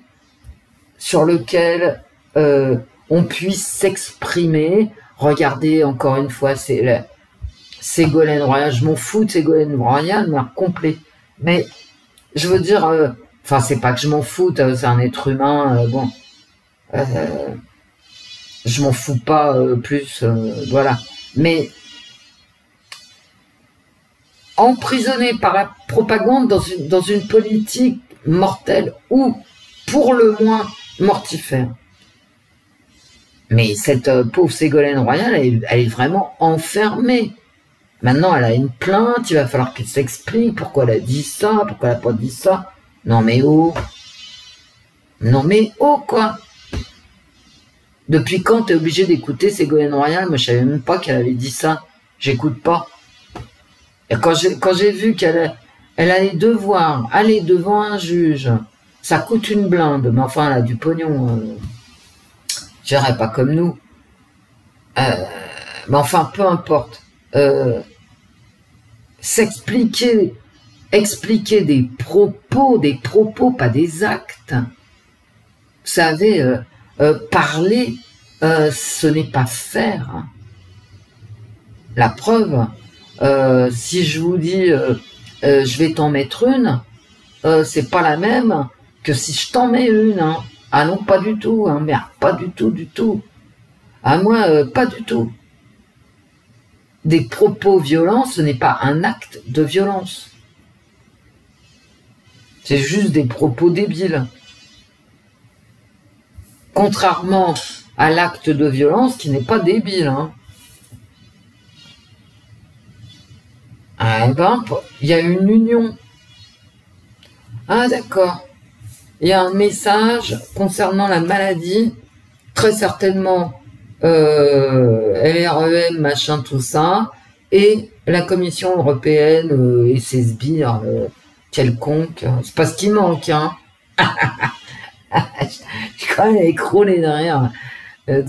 sur lequel on puisse s'exprimer. Regardez, encore une fois, c'est Ségolène Royal. Je m'en fous de Ségolène Royal, mais complet. Mais je veux dire, enfin, c'est pas que je m'en fous, c'est un être humain, bon. Je m'en fous pas plus, voilà. Mais emprisonné par la propagande dans une politique mortelle ou pour le moins mortifère. Mais cette pauvre Ségolène Royal, elle est vraiment enfermée. Maintenant, elle a une plainte, il va falloir qu'elle s'explique pourquoi elle a dit ça, pourquoi elle n'a pas dit ça. Non mais oh. Non mais oh quoi. Depuis quand t'es obligé d'écouter Ségolène Royal? Moi je savais même pas qu'elle avait dit ça. J'écoute pas. Et quand j'ai vu qu'elle allait devoir aller devant un juge, ça coûte une blinde, mais enfin elle a du pognon. Je dirais pas comme nous. Mais enfin peu importe. Expliquer des propos, pas des actes. Vous savez, parler, ce n'est pas faire. La preuve, si je vous dis je vais t'en mettre une, c'est pas la même que si je t'en mets une. Hein. Ah non, pas du tout, hein, merde, pas du tout, du tout. Ah moi, pas du tout. Des propos violents, ce n'est pas un acte de violence. C'est juste des propos débiles. Contrairement à l'acte de violence qui n'est pas débile. Hein. Ah ben, il y a une union. Ah d'accord. Il y a un message concernant la maladie, très certainement LREM, machin, tout ça, et la Commission européenne et ses sbires quelconques. C'est pas ce qui manque, hein. Je crois qu'elle a écroulé derrière. Il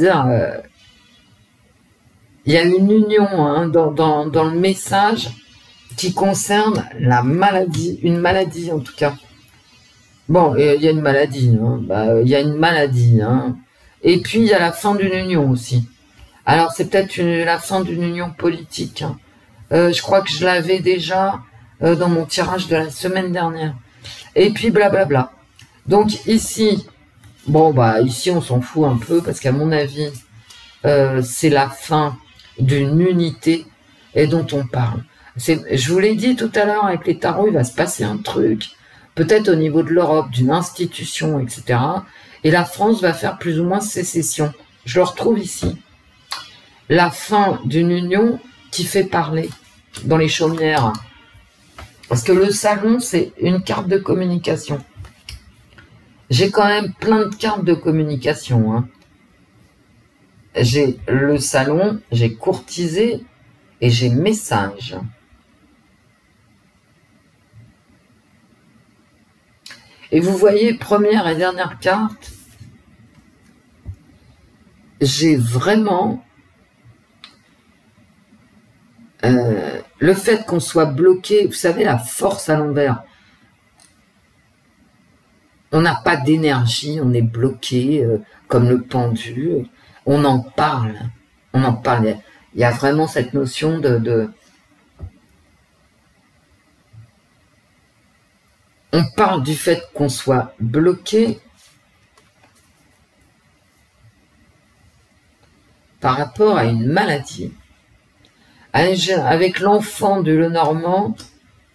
y a une union hein, dans le message qui concerne la maladie, une maladie en tout cas. Bon, il y a une maladie, hein. Il y a une maladie, hein. Et puis il y a la fin d'une union aussi. Alors c'est peut-être la fin d'une union politique. Hein. Je crois que je l'avais déjà dans mon tirage de la semaine dernière. Et puis blablabla. Donc ici, bon ici on s'en fout un peu parce qu'à mon avis, c'est la fin d'une unité et dont on parle. Je vous l'ai dit tout à l'heure avec les tarots, il va se passer un truc, peut-être au niveau de l'Europe, d'une institution, etc. Et la France va faire plus ou moins sécession. Je le retrouve ici. La fin d'une union qui fait parler dans les chaumières. Parce que le salon, c'est une carte de communication. J'ai quand même plein de cartes de communication. Hein. J'ai le salon, j'ai courtisé et j'ai message. Et vous voyez, première et dernière carte, j'ai vraiment le fait qu'on soit bloqué, vous savez, la force à l'envers. On n'a pas d'énergie, on est bloqué comme le pendu. On en parle. On en parle. Il y a vraiment cette notion de... On parle du fait qu'on soit bloqué par rapport à une maladie. Avec l'enfant de Lenormand,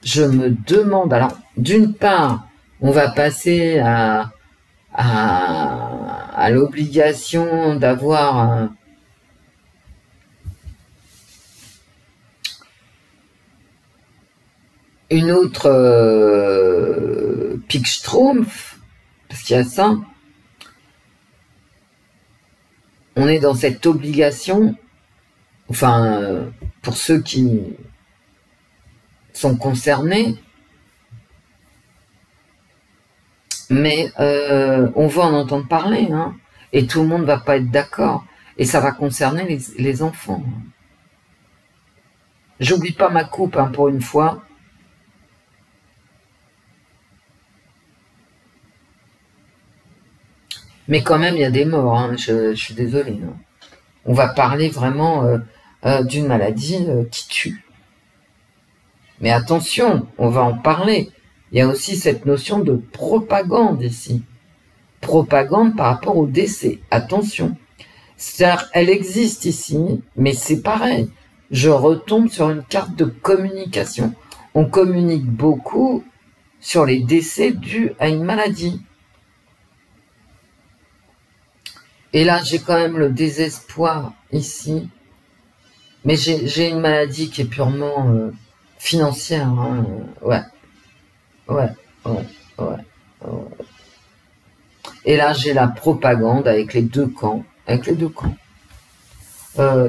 je me demande... Alors, d'une part, on va passer à l'obligation d'avoir une autre Pickstrumpf, parce qu'il y a ça. On est dans cette obligation, enfin, pour ceux qui sont concernés, mais on va en entendre parler, hein, et tout le monde va pas être d'accord, et ça va concerner les enfants. J'oublie pas ma coupe, hein, pour une fois. Mais quand même, il y a des morts, hein, je suis désolée. Hein. On va parler vraiment d'une maladie qui tue. Mais attention, on va en parler. Il y a aussi cette notion de propagande ici. Propagande par rapport au décès. Attention. C'est-à-dire, elle existe ici, mais c'est pareil. Je retombe sur une carte de communication. On communique beaucoup sur les décès dus à une maladie. Et là, j'ai quand même le désespoir ici. Mais j'ai une maladie qui est purement financière. Hein. Ouais. Et là, j'ai la propagande avec les deux camps.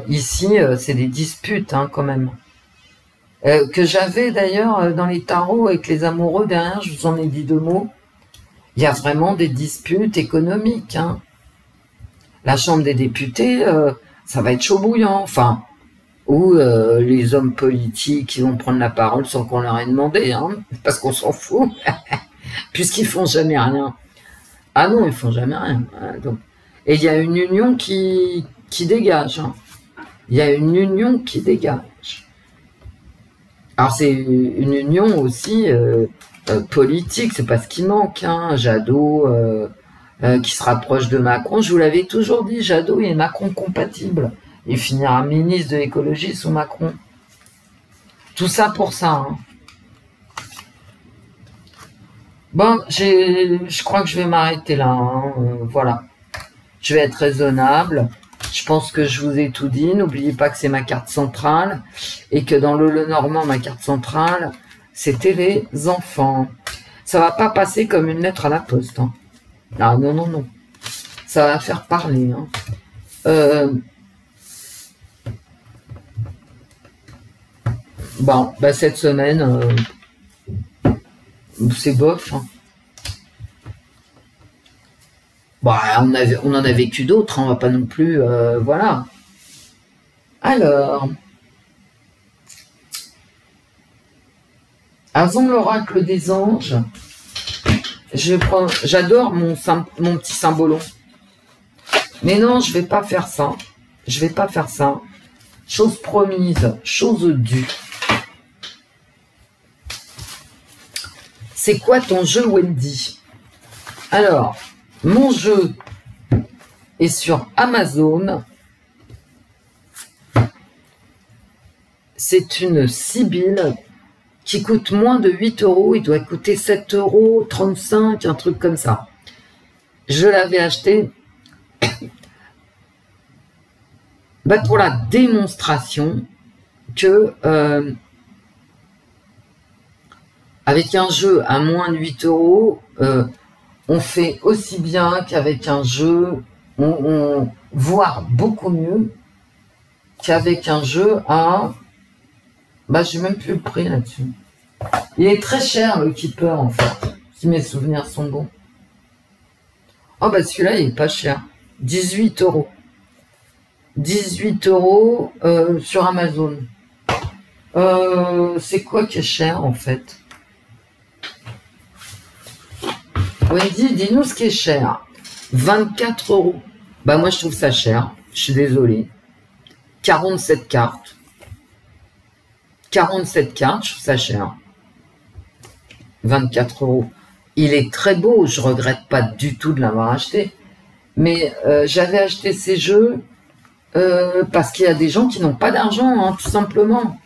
Ici, c'est des disputes, hein, quand même. Que j'avais d'ailleurs dans les tarots avec les amoureux derrière, je vous en ai dit 2 mots. Il y a vraiment des disputes économiques. Hein. La Chambre des députés, ça va être chaud bouillant. Enfin, ou les hommes politiques qui vont prendre la parole sans qu'on leur ait demandé, hein, parce qu'on s'en fout, puisqu'ils font jamais rien. Ah non, ils font jamais rien. Donc. Et il y a une union qui dégage. Hein. Il y a une union qui dégage. Alors c'est une union aussi politique, c'est pas ce qui manque. Hein. Jadot qui se rapproche de Macron, je vous l'avais toujours dit, Jadot et Macron compatibles. Il finira ministre de l'écologie sous Macron. Tout ça pour ça. Hein. Bon, je crois que je vais m'arrêter là. Hein. Voilà. Je vais être raisonnable. Je pense que je vous ai tout dit. N'oubliez pas que c'est ma carte centrale. Et que dans le Lenormand, ma carte centrale, c'était les enfants. Ça va pas passer comme une lettre à la poste. Hein. Ah non, non, non. Ça va faire parler. Hein. Bon, bah cette semaine, c'est bof. Hein. Bah, on en a vécu d'autres, hein, on va pas non plus... voilà. Alors... Avant l'oracle des anges, j'adore mon petit symbolon. Mais non, je vais pas faire ça. Je vais pas faire ça. Chose promise, chose due. C'est quoi ton jeu, Wendy? Alors, mon jeu est sur Amazon. C'est une Sibylle qui coûte moins de 8 €. Il doit coûter 7,35 €, un truc comme ça. Je l'avais acheté pour la démonstration que avec un jeu à moins de 8 €, on fait aussi bien qu'avec un jeu, voire beaucoup mieux qu'avec un jeu à... j'ai même plus le prix là-dessus. Il est très cher, le Keeper, en fait, si mes souvenirs sont bons. Oh, celui-là, il est pas cher. 18 €. 18 € sur Amazon. C'est quoi qui est cher, en fait? Wendy, dis-nous ce qui est cher. 24 €. Moi, je trouve ça cher. Je suis désolé. 47 cartes. 47 cartes, je trouve ça cher. 24 €. Il est très beau, je regrette pas du tout de l'avoir acheté. Mais j'avais acheté ces jeux parce qu'il y a des gens qui n'ont pas d'argent, hein, tout simplement.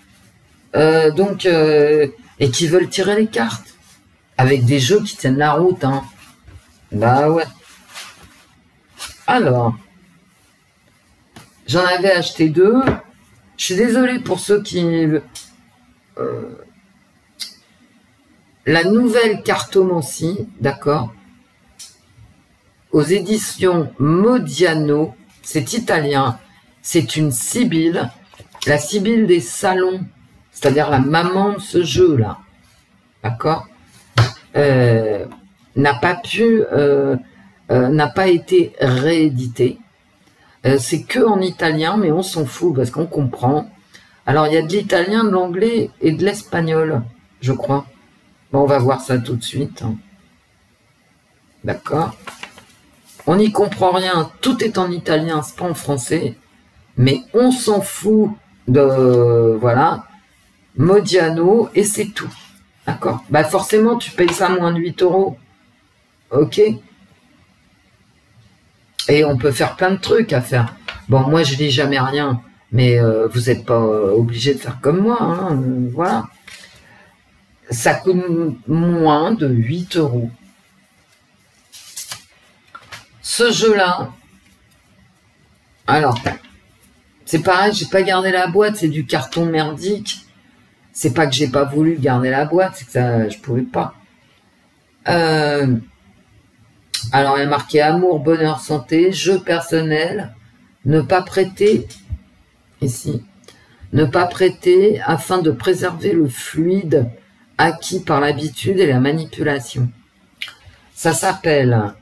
Et qui veulent tirer les cartes. Avec des jeux qui tiennent la route, hein. Bah ouais. Alors, j'en avais acheté 2. Je suis désolée pour ceux qui... la nouvelle cartomancie, d'accord, aux éditions Modiano, c'est italien, c'est une Sibylle, la Sibylle des salons, c'est-à-dire la maman de ce jeu-là, d'accord, n'a pas été réédité. C'est que en italien, mais on s'en fout parce qu'on comprend. Alors, il y a de l'italien, de l'anglais et de l'espagnol, je crois. On va voir ça tout de suite. Hein. D'accord. On n'y comprend rien, tout est en italien, c'est pas en français, mais on s'en fout de, voilà, Modiano, et c'est tout. D'accord? Bah forcément, tu payes ça moins de 8 €. Ok? Et on peut faire plein de trucs à faire. Bon, moi, je lis jamais rien, mais vous n'êtes pas obligé de faire comme moi, hein, voilà. Ça coûte moins de 8 €. Ce jeu-là, alors, c'est pareil, j'ai pas gardé la boîte, c'est du carton merdique. C'est pas que j'ai pas voulu garder la boîte, c'est que ça, je pouvais pas. Alors, il y a marqué amour, bonheur, santé, jeu personnel, ne pas prêter, ici, ne pas prêter afin de préserver le fluide acquis par l'habitude et la manipulation. Ça s'appelle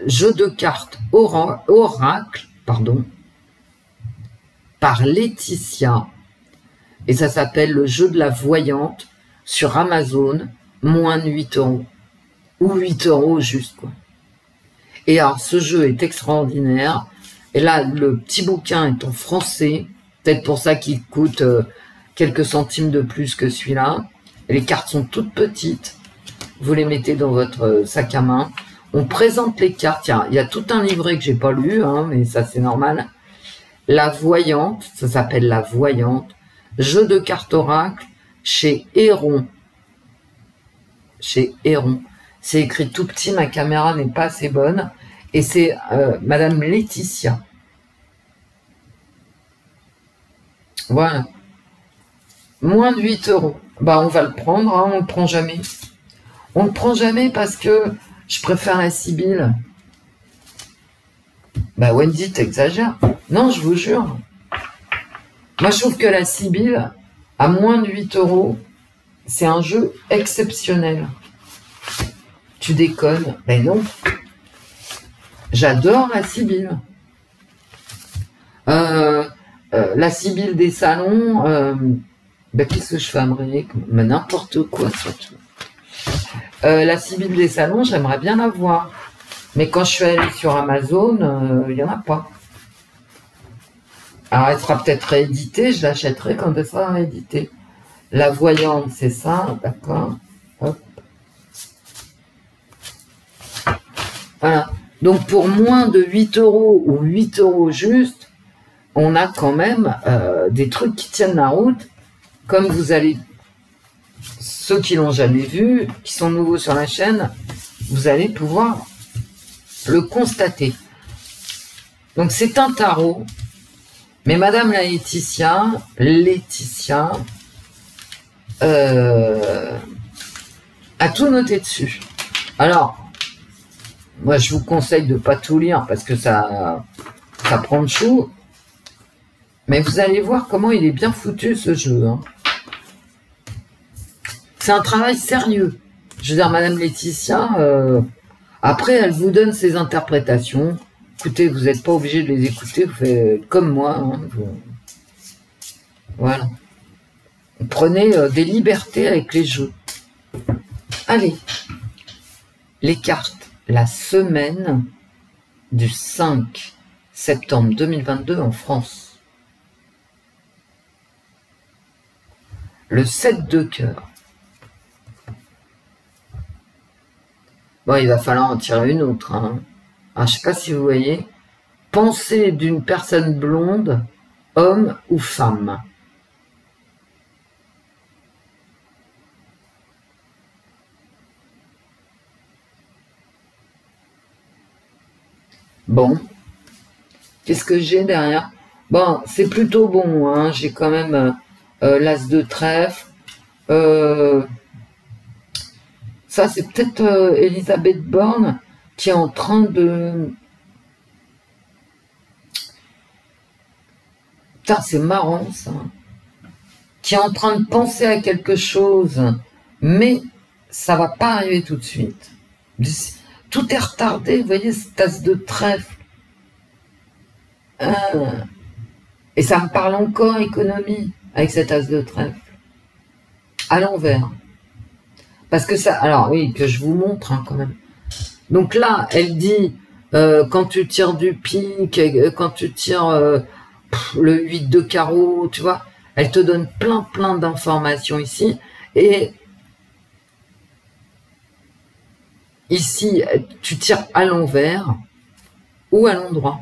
jeu de cartes oracle, pardon, par Laetitia. Et ça s'appelle le jeu de la voyante sur Amazon, moins de 8 €. Ou 8 € juste, quoi. Et alors, ce jeu est extraordinaire. Et là, le petit bouquin est en français. Peut-être pour ça qu'il coûte quelques centimes de plus que celui-là. Les cartes sont toutes petites. Vous les mettez dans votre sac à main. On présente les cartes. Il y a tout un livret que j'ai pas lu, hein, mais ça, c'est normal. La voyante, ça s'appelle la voyante. Jeu de cartes oracle chez Héron. Chez Héron. C'est écrit tout petit, ma caméra n'est pas assez bonne. Et c'est Madame Laetitia. Voilà. Moins de 8 €. Bah, on va le prendre, hein, on le prend jamais. On le prend jamais parce que je préfère la Sibylle. Bah, Wendy, t'exagères. Non, je vous jure. Moi, je trouve que la Sibylle, à moins de 8 €, c'est un jeu exceptionnel. Tu déconnes? Ben non. J'adore la Sibylle. La Sibylle des salons, ben qu'est-ce que je fais à me mais n'importe quoi surtout. La Sibylle des salons, j'aimerais bien la voir. Mais quand je suis allée sur Amazon, il n'y en a pas. Alors, elle sera peut-être rééditée, je l'achèterai quand elle sera rééditée. La voyante, c'est ça, d'accord. Hop. Voilà. Donc, pour moins de 8 € ou 8 € juste, on a quand même des trucs qui tiennent la route. Comme vous allez, ceux qui l'ont jamais vu, qui sont nouveaux sur la chaîne, vous allez pouvoir le constater. Donc, c'est un tarot. Mais Madame la Laetitia a tout noté dessus. Alors, moi je vous conseille de pas tout lire parce que ça prend le chou. Mais vous allez voir comment il est bien foutu ce jeu. Hein. C'est un travail sérieux. Je veux dire, Madame Laetitia, après elle vous donne ses interprétations. Écoutez, vous n'êtes pas obligé de les écouter, vous faites comme moi. Hein, voilà. Prenez des libertés avec les jeux. Allez, les cartes. La semaine du 5 septembre 2022 en France. Le 7 de cœur. Bon, il va falloir en tirer une autre. Hein. Alors, je ne sais pas si vous voyez. Pensée d'une personne blonde, homme ou femme. Bon. Qu'est-ce que j'ai derrière? Bon, c'est plutôt bon. Hein. J'ai quand même l'as de trèfle. Ça, c'est peut-être Elisabeth Borne qui est en train de... Putain, c'est marrant, ça. Qui est en train de penser à quelque chose, mais ça va pas arriver tout de suite. Tout est retardé, vous voyez, cette tasse de trèfle. Et ça me parle encore économie avec cette tasse de trèfle. À l'envers. Parce que ça... Alors oui, que je vous montre hein, quand même. Donc là, elle dit quand tu tires du pique, quand tu tires le 8 de carreau, tu vois, elle te donne plein d'informations ici. Et ici, tu tires à l'envers ou à l'endroit.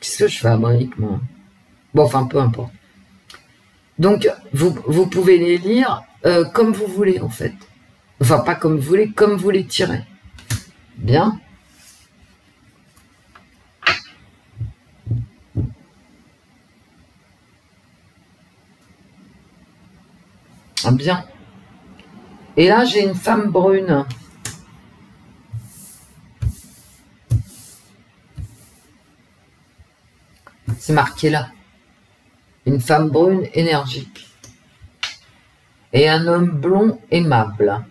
Qu'est-ce que je fais à brique, moi? Bon, enfin, peu importe. Donc, vous pouvez les lire comme vous voulez, en fait. Enfin, pas comme vous les tirez. Bien. Bien. Et là, j'ai une femme brune. C'est marqué là. Une femme brune énergique. Et un homme blond aimable.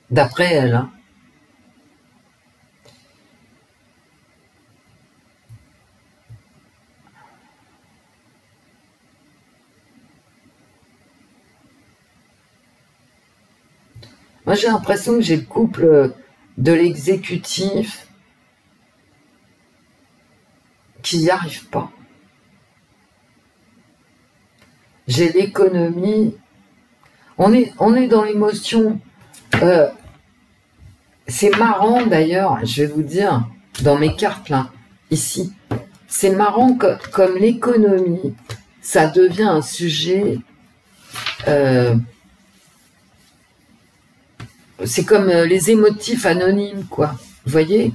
D'après elle, hein. Moi, j'ai l'impression que j'ai le couple de l'exécutif qui n'y arrive pas. J'ai l'économie. On est dans l'émotion. C'est marrant d'ailleurs, je vais vous dire, dans mes cartes là, ici, c'est marrant que comme l'économie, ça devient un sujet... c'est comme les émotifs anonymes, quoi. Vous voyez?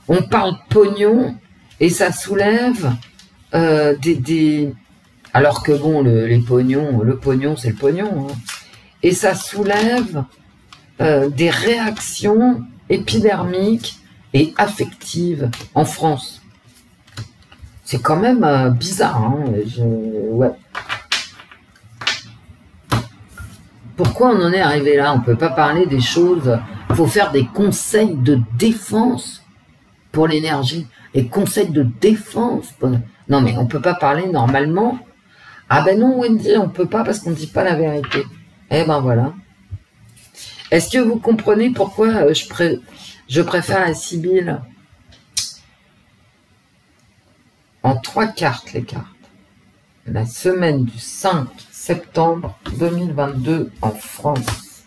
On parle pognon et ça soulève des... Alors que bon, le pognon, c'est le pognon. Hein. Et ça soulève des réactions épidermiques et affectives en France. C'est quand même bizarre. Hein. Ouais. Pourquoi on en est arrivé là? On ne peut pas parler des choses. Il faut faire des conseils de défense pour l'énergie. Les conseils de défense. Non, mais on ne peut pas parler normalement. Ah ben non, Wendy, on ne peut pas parce qu'on ne dit pas la vérité. Eh ben voilà. Est-ce que vous comprenez pourquoi je préfère la Sibylle? En 3 cartes, les cartes. La semaine du 5 septembre 2022 en France.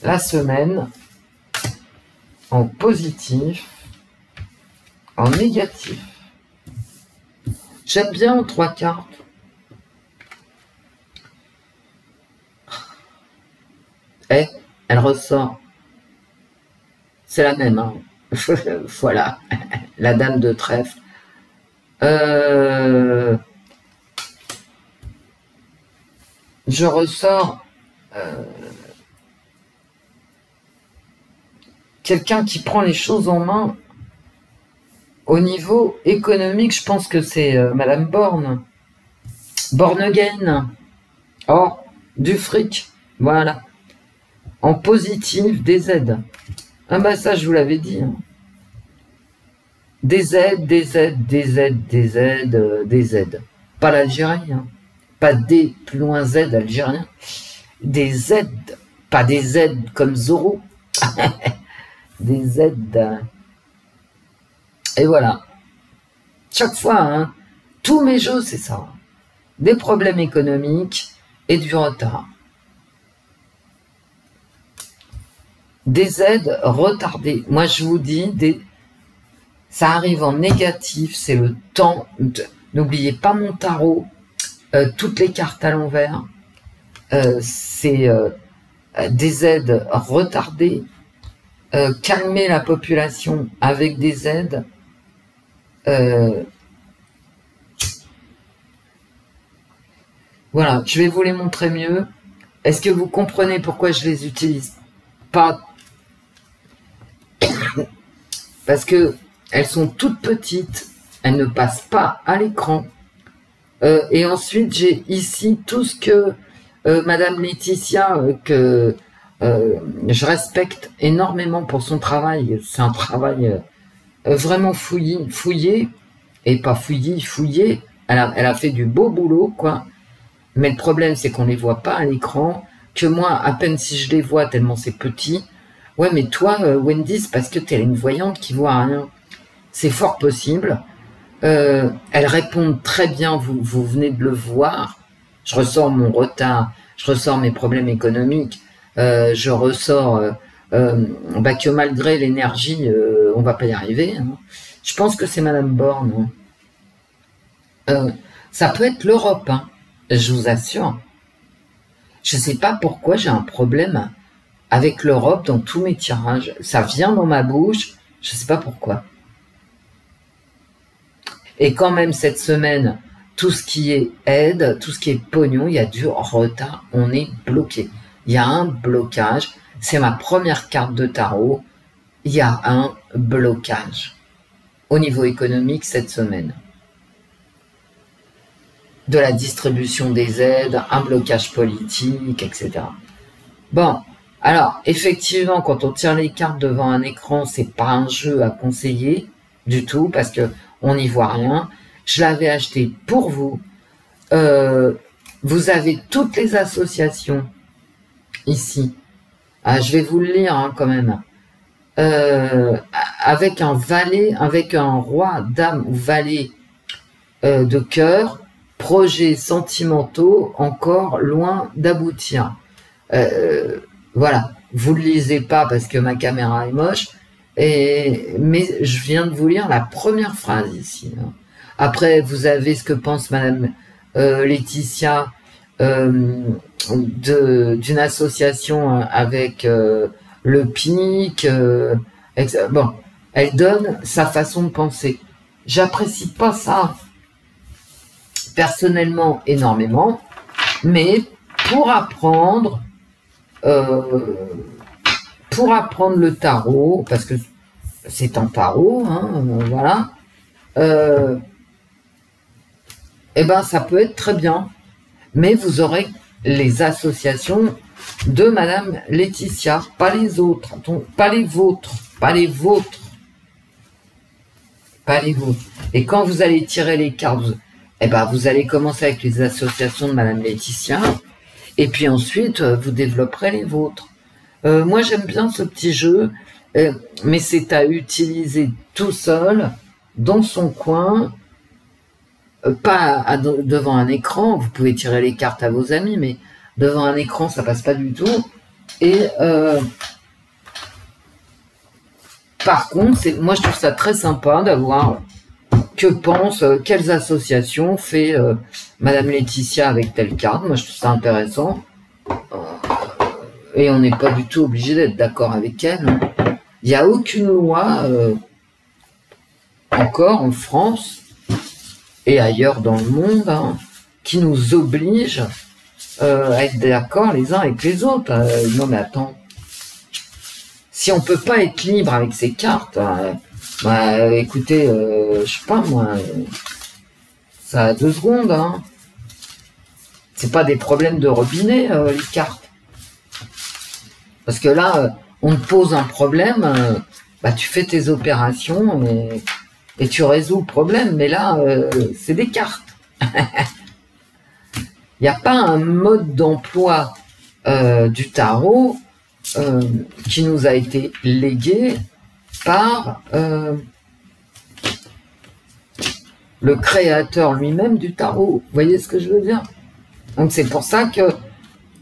La semaine en positif, en négatif. J'aime bien en 3 cartes. Et elle ressort. C'est la même. Hein. Voilà. La dame de trèfle. Je ressors quelqu'un qui prend les choses en main au niveau économique. Je pense que c'est Madame Borne. Born again. Oh, du fric. Voilà. En positif, des aides. Ah bah ça, je vous l'avais dit. Hein. Des aides, des aides, des aides, des aides, des aides. Pas l'Algérie. Hein. Pas des plus loin Z algérien. Des aides. Pas des aides comme Zorro. Des aides. Et voilà. Chaque fois, hein, tous mes jeux, c'est ça. Des problèmes économiques et du retard. Des aides retardées. Moi, je vous dis, ça arrive en négatif, c'est le temps. N'oubliez pas mon tarot, toutes les cartes à l'envers. C'est des aides retardées, calmer la population avec des aides. Voilà, je vais vous les montrer mieux. Est-ce que vous comprenez pourquoi je les utilise pas? Parce que elles sont toutes petites, elles ne passent pas à l'écran. Et ensuite, j'ai ici tout ce que Madame Laetitia, que je respecte énormément pour son travail. C'est un travail vraiment fouillé, et pas fouillé, elle a fait du beau boulot, quoi. Mais le problème, c'est qu'on les voit pas à l'écran, que moi, à peine si je les vois, tellement c'est petit. Ouais, mais toi, Wendy, c'est parce que t'es une voyante qui voit rien. C'est fort possible. Elles répondent très bien, vous venez de le voir. Je ressors mon retard, je ressors mes problèmes économiques, je ressors que malgré l'énergie, on va pas y arriver. Hein. Je pense que c'est Madame Borne. Ça peut être l'Europe, hein, je vous assure. Je sais pas pourquoi j'ai un problème avec l'Europe dans tous mes tirages. Ça vient dans ma bouche, je sais pas pourquoi. Et quand même cette semaine, tout ce qui est aide, tout ce qui est pognon, il y a du retard, on est bloqué. Il y a un blocage, c'est ma première carte de tarot, il y a un blocage au niveau économique cette semaine. De la distribution des aides, un blocage politique, etc. Bon, alors effectivement, quand on tire les cartes devant un écran, c'est pas un jeu à conseiller du tout, parce que on n'y voit rien. Je l'avais acheté pour vous. Vous avez toutes les associations ici. Je vais vous le lire hein, quand même. Avec un valet, avec un roi, dame ou valet de cœur, projets sentimentaux encore loin d'aboutir. Voilà, vous ne le lisez pas parce que ma caméra est moche, mais je viens de vous lire la première phrase ici. Hein. Après, vous avez ce que pense Madame Laetitia d'une association avec le PIC. Bon, elle donne sa façon de penser. J'apprécie pas ça personnellement énormément, mais pour apprendre le tarot, parce que c'est un tarot, hein, voilà, et ben ça peut être très bien, mais vous aurez les associations de Madame Laetitia, pas les autres, pas les vôtres, pas les vôtres, pas les vôtres. Et quand vous allez tirer les cartes, vous allez commencer avec les associations de Madame Laetitia, et puis ensuite, vous développerez les vôtres. Moi, j'aime bien ce petit jeu, mais c'est à utiliser tout seul, dans son coin, pas devant un écran. Vous pouvez tirer les cartes à vos amis, mais devant un écran, ça passe pas du tout. Et par contre, moi, je trouve ça très sympa d'avoir quelles associations fait Madame Laetitia avec telle carte. Moi, je trouve ça intéressant. Et on n'est pas du tout obligé d'être d'accord avec elle. Il n'y a aucune loi, encore en France et ailleurs dans le monde, hein, qui nous oblige à être d'accord les uns avec les autres. Non mais attends. Si on peut pas être libre avec ces cartes, écoutez, je sais pas moi, ça a 2 secondes. Hein. C'est pas des problèmes de robinet, les cartes. Parce que là, on te pose un problème, tu fais tes opérations et tu résous le problème. Mais là, c'est des cartes. Il n'y a pas un mode d'emploi du tarot qui nous a été légué par le créateur lui-même du tarot. Vous voyez ce que je veux dire? Donc c'est pour ça que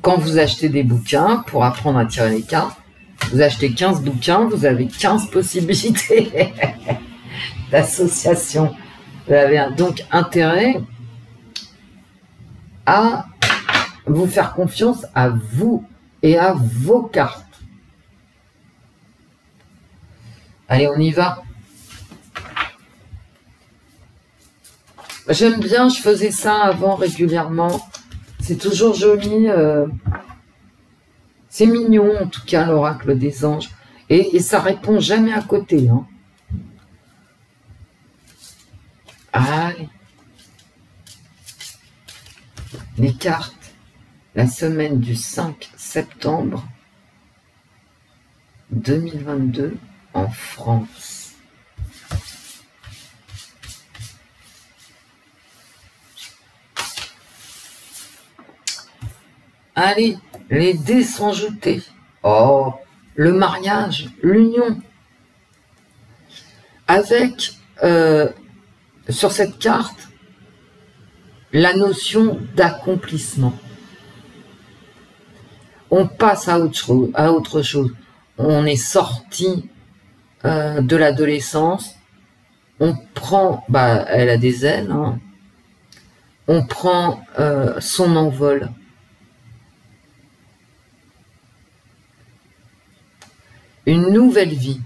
quand vous achetez des bouquins pour apprendre à tirer les cartes, vous achetez 15 bouquins, vous avez 15 possibilités d'association. Vous avez donc intérêt à vous faire confiance à vous et à vos cartes. Allez, on y va. J'aime bien, je faisais ça avant régulièrement. C'est toujours joli. C'est mignon, en tout cas, l'oracle des anges. Et ça répond jamais à côté. Hein. Allez. Les cartes. La semaine du 5 septembre 2022 en France. Allez, les dés sont jetés. Oh, le mariage, l'union. Avec, sur cette carte, la notion d'accomplissement. On passe à autre chose. On est sorti de l'adolescence. On prend, bah, elle a des ailes, hein. On prend son envol. Une nouvelle vie.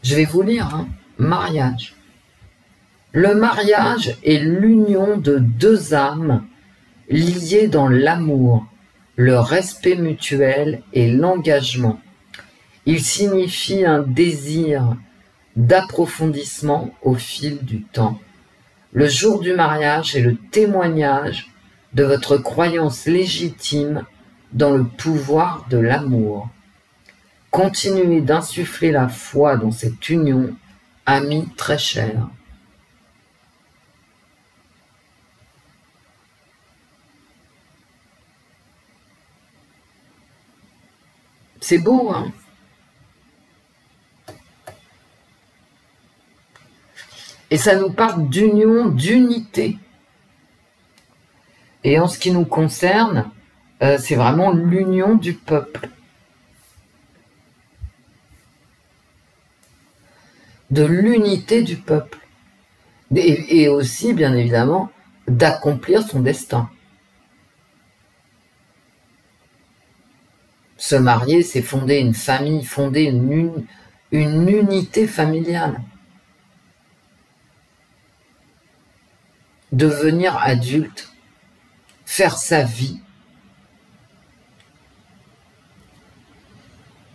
Je vais vous lire, hein. Mariage. Le mariage est l'union de deux âmes liées dans l'amour, le respect mutuel et l'engagement. Il signifie un désir d'approfondissement au fil du temps. Le jour du mariage est le témoignage de votre croyance légitime dans le pouvoir de l'amour. Continuez d'insuffler la foi dans cette union, amis très chers. C'est beau, hein? Et ça nous parle d'union, d'unité. Et en ce qui nous concerne, c'est vraiment l'union du peuple. De l'unité du peuple. Et aussi, bien évidemment, d'accomplir son destin. Se marier, c'est fonder une famille, fonder une unité familiale. Devenir adulte, faire sa vie.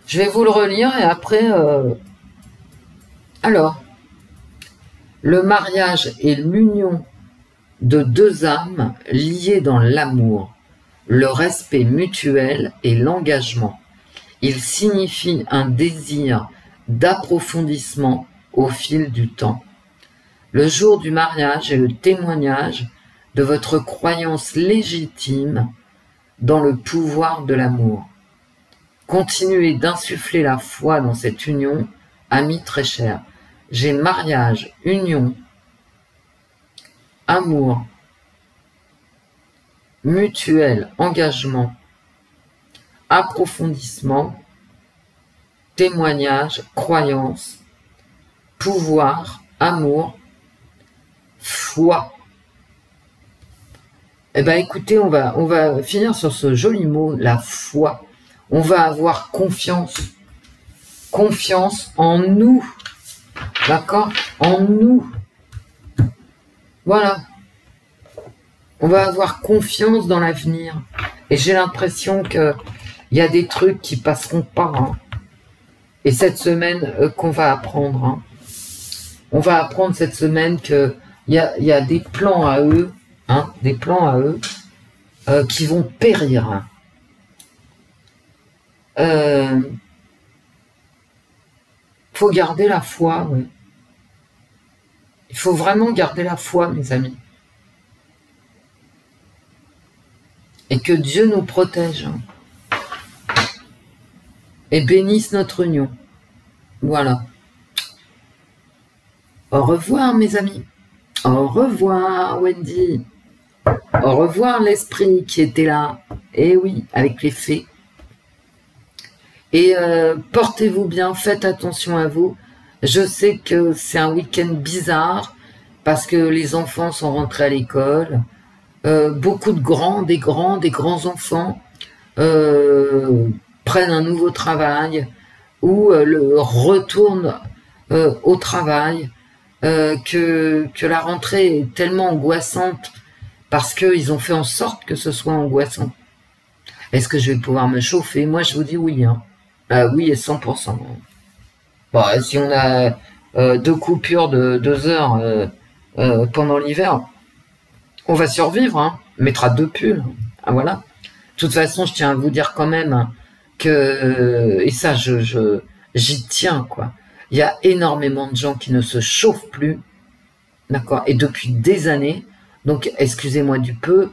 Je vais vous le relire et après... Alors, le mariage est l'union de deux âmes liées dans l'amour, le respect mutuel et l'engagement. Il signifie un désir d'approfondissement au fil du temps. Le jour du mariage est le témoignage de votre croyance légitime dans le pouvoir de l'amour. Continuez d'insuffler la foi dans cette union, amis très chers. J'ai mariage, union, amour, mutuel, engagement, approfondissement, témoignage, croyance, pouvoir, amour, foi. Eh bien, écoutez, on va finir sur ce joli mot, la foi. On va avoir confiance. Confiance en nous. D'accord? En nous. Voilà. On va avoir confiance dans l'avenir. Et j'ai l'impression qu'il y a des trucs qui passeront pas. Hein. Et cette semaine qu'on va apprendre. Hein. On va apprendre cette semaine qu'il y a des plans à eux. Hein, des plans à eux qui vont périr. Faut garder la foi, oui. Il faut vraiment garder la foi, mes amis. Et que Dieu nous protège. Et bénisse notre union. Voilà. Au revoir, mes amis. Au revoir, Wendy. Au revoir, l'esprit qui était là. Eh oui, avec les fées. Et portez-vous bien, faites attention à vous. Je sais que c'est un week-end bizarre parce que les enfants sont rentrés à l'école. Beaucoup de des grands enfants prennent un nouveau travail ou retournent au travail. Que la rentrée est tellement angoissante parce qu'ils ont fait en sorte que ce soit angoissant. Est-ce que je vais pouvoir me chauffer? Moi, je vous dis oui. Hein. Oui, et 100%. Bon, si on a 2 coupures de 2 heures pendant l'hiver, on va survivre. Hein. On mettra 2 pulls. Ah, voilà. De toute façon, je tiens à vous dire quand même hein, que... et ça, j'y tiens, quoi. Il y a énormément de gens qui ne se chauffent plus, d'accord, et depuis des années, donc excusez-moi du peu,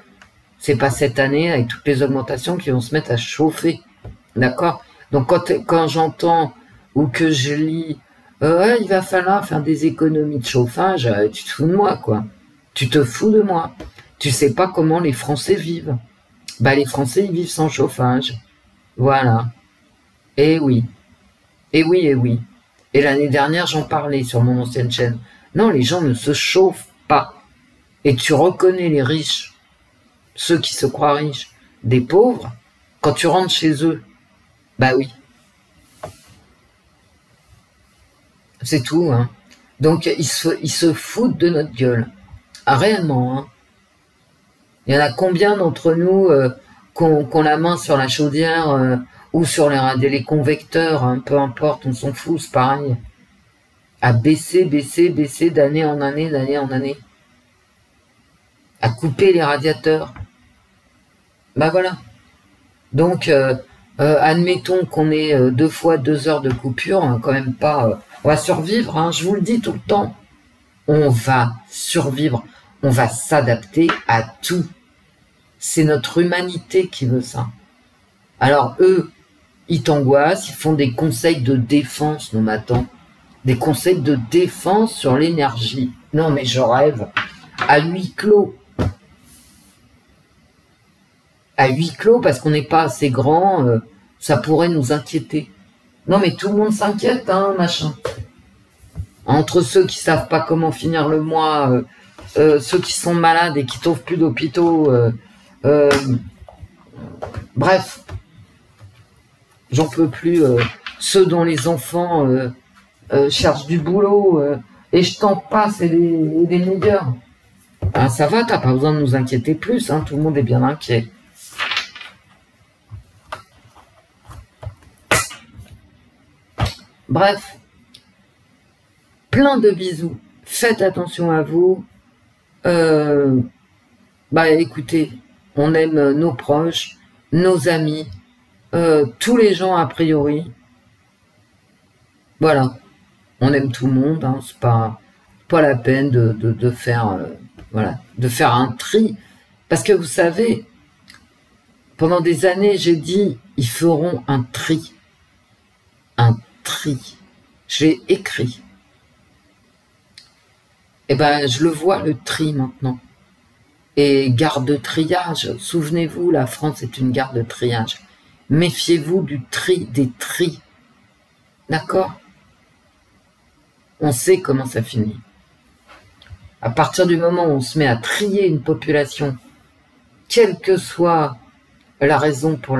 C'est pas cette année, avec toutes les augmentations, qui vont se mettre à chauffer. D'accord? Donc, quand j'entends ou que je lis, il va falloir faire des économies de chauffage, tu te fous de moi, quoi. Tu te fous de moi. Tu sais pas comment les Français vivent. Bah, les Français, ils vivent sans chauffage. Voilà. Eh oui. Eh oui, eh oui. Et l'année dernière, j'en parlais sur mon ancienne chaîne. Non, les gens ne se chauffent pas. Et tu reconnais les riches, ceux qui se croient riches, des pauvres, quand tu rentres chez eux. Bah oui. C'est tout, hein. Donc, ils se foutent de notre gueule. Ah, réellement, hein. Il y en a combien d'entre nous qui ont la main sur la chaudière ou sur les convecteurs, hein, peu importe, on s'en fout, c'est pareil. À baisser d'année en année. À couper les radiateurs. Bah voilà. Donc, admettons qu'on ait 2 fois 2 heures de coupure, hein, quand même pas... on va survivre, hein, je vous le dis tout le temps. On va survivre, on va s'adapter à tout. C'est notre humanité qui veut ça. Alors eux, ils t'angoissent, ils font des conseils de défense, non mais attends, des conseils de défense sur l'énergie. Non mais je rêve. À huis clos. À huis clos parce qu'on n'est pas assez grand, ça pourrait nous inquiéter. Non mais tout le monde s'inquiète, hein, machin. Entre ceux qui savent pas comment finir le mois, ceux qui sont malades et qui trouvent plus d'hôpitaux, bref, j'en peux plus. Ceux dont les enfants cherchent du boulot, et je t'en passe, et des meilleurs. Ben, ça va, t'as pas besoin de nous inquiéter plus, hein, tout le monde est bien inquiet. Bref, plein de bisous. Faites attention à vous. Bah écoutez, on aime nos proches, nos amis, tous les gens a priori. Voilà, on aime tout le monde, hein, c'est pas la peine de faire voilà, de faire un tri. Parce que vous savez, pendant des années, j'ai dit, ils feront un tri. Un tri. J'ai écrit. Eh ben, je le vois, le tri, maintenant. Et gare de triage. Souvenez-vous, la France est une gare de triage. Méfiez-vous du tri, des tris. D'accord? On sait comment ça finit. À partir du moment où on se met à trier une population, quelle que soit la raison pour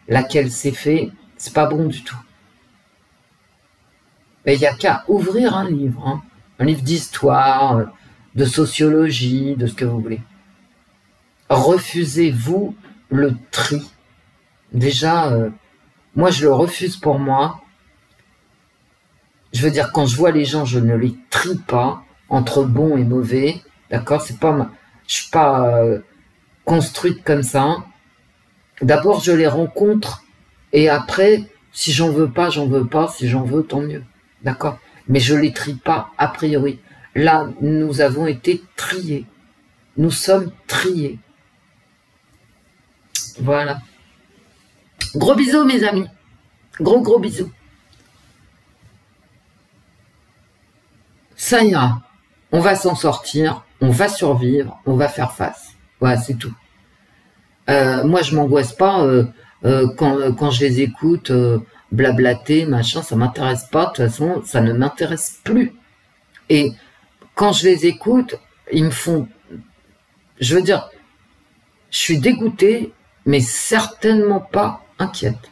laquelle c'est fait, c'est pas bon du tout. Mais il n'y a qu'à ouvrir un livre, hein, un livre d'histoire, de sociologie, de ce que vous voulez. Refusez-vous le tri. Déjà, moi je le refuse pour moi. Je veux dire, quand je vois les gens, je ne les trie pas entre bons et mauvais. D'accord? C'est pas je suis pas construite comme ça. D'abord, je les rencontre et après, si j'en veux pas, j'en veux pas. Si j'en veux, tant mieux. D'accord? Mais je les trie pas a priori. Là, nous avons été triés. Nous sommes triés. Voilà. Gros bisous, mes amis. Gros bisous. Ça ira. On va s'en sortir. On va survivre. On va faire face. Voilà, c'est tout. Moi, je m'angoisse pas quand je les écoute blablater, machin. Ça m'intéresse pas. De toute façon, ça ne m'intéresse plus. Et quand je les écoute, ils me font... Je veux dire, je suis dégoûté, mais certainement pas inquiète.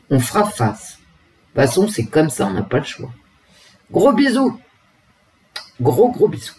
On fera face. De toute façon, c'est comme ça, on n'a pas le choix. Gros bisous. Gros bisous.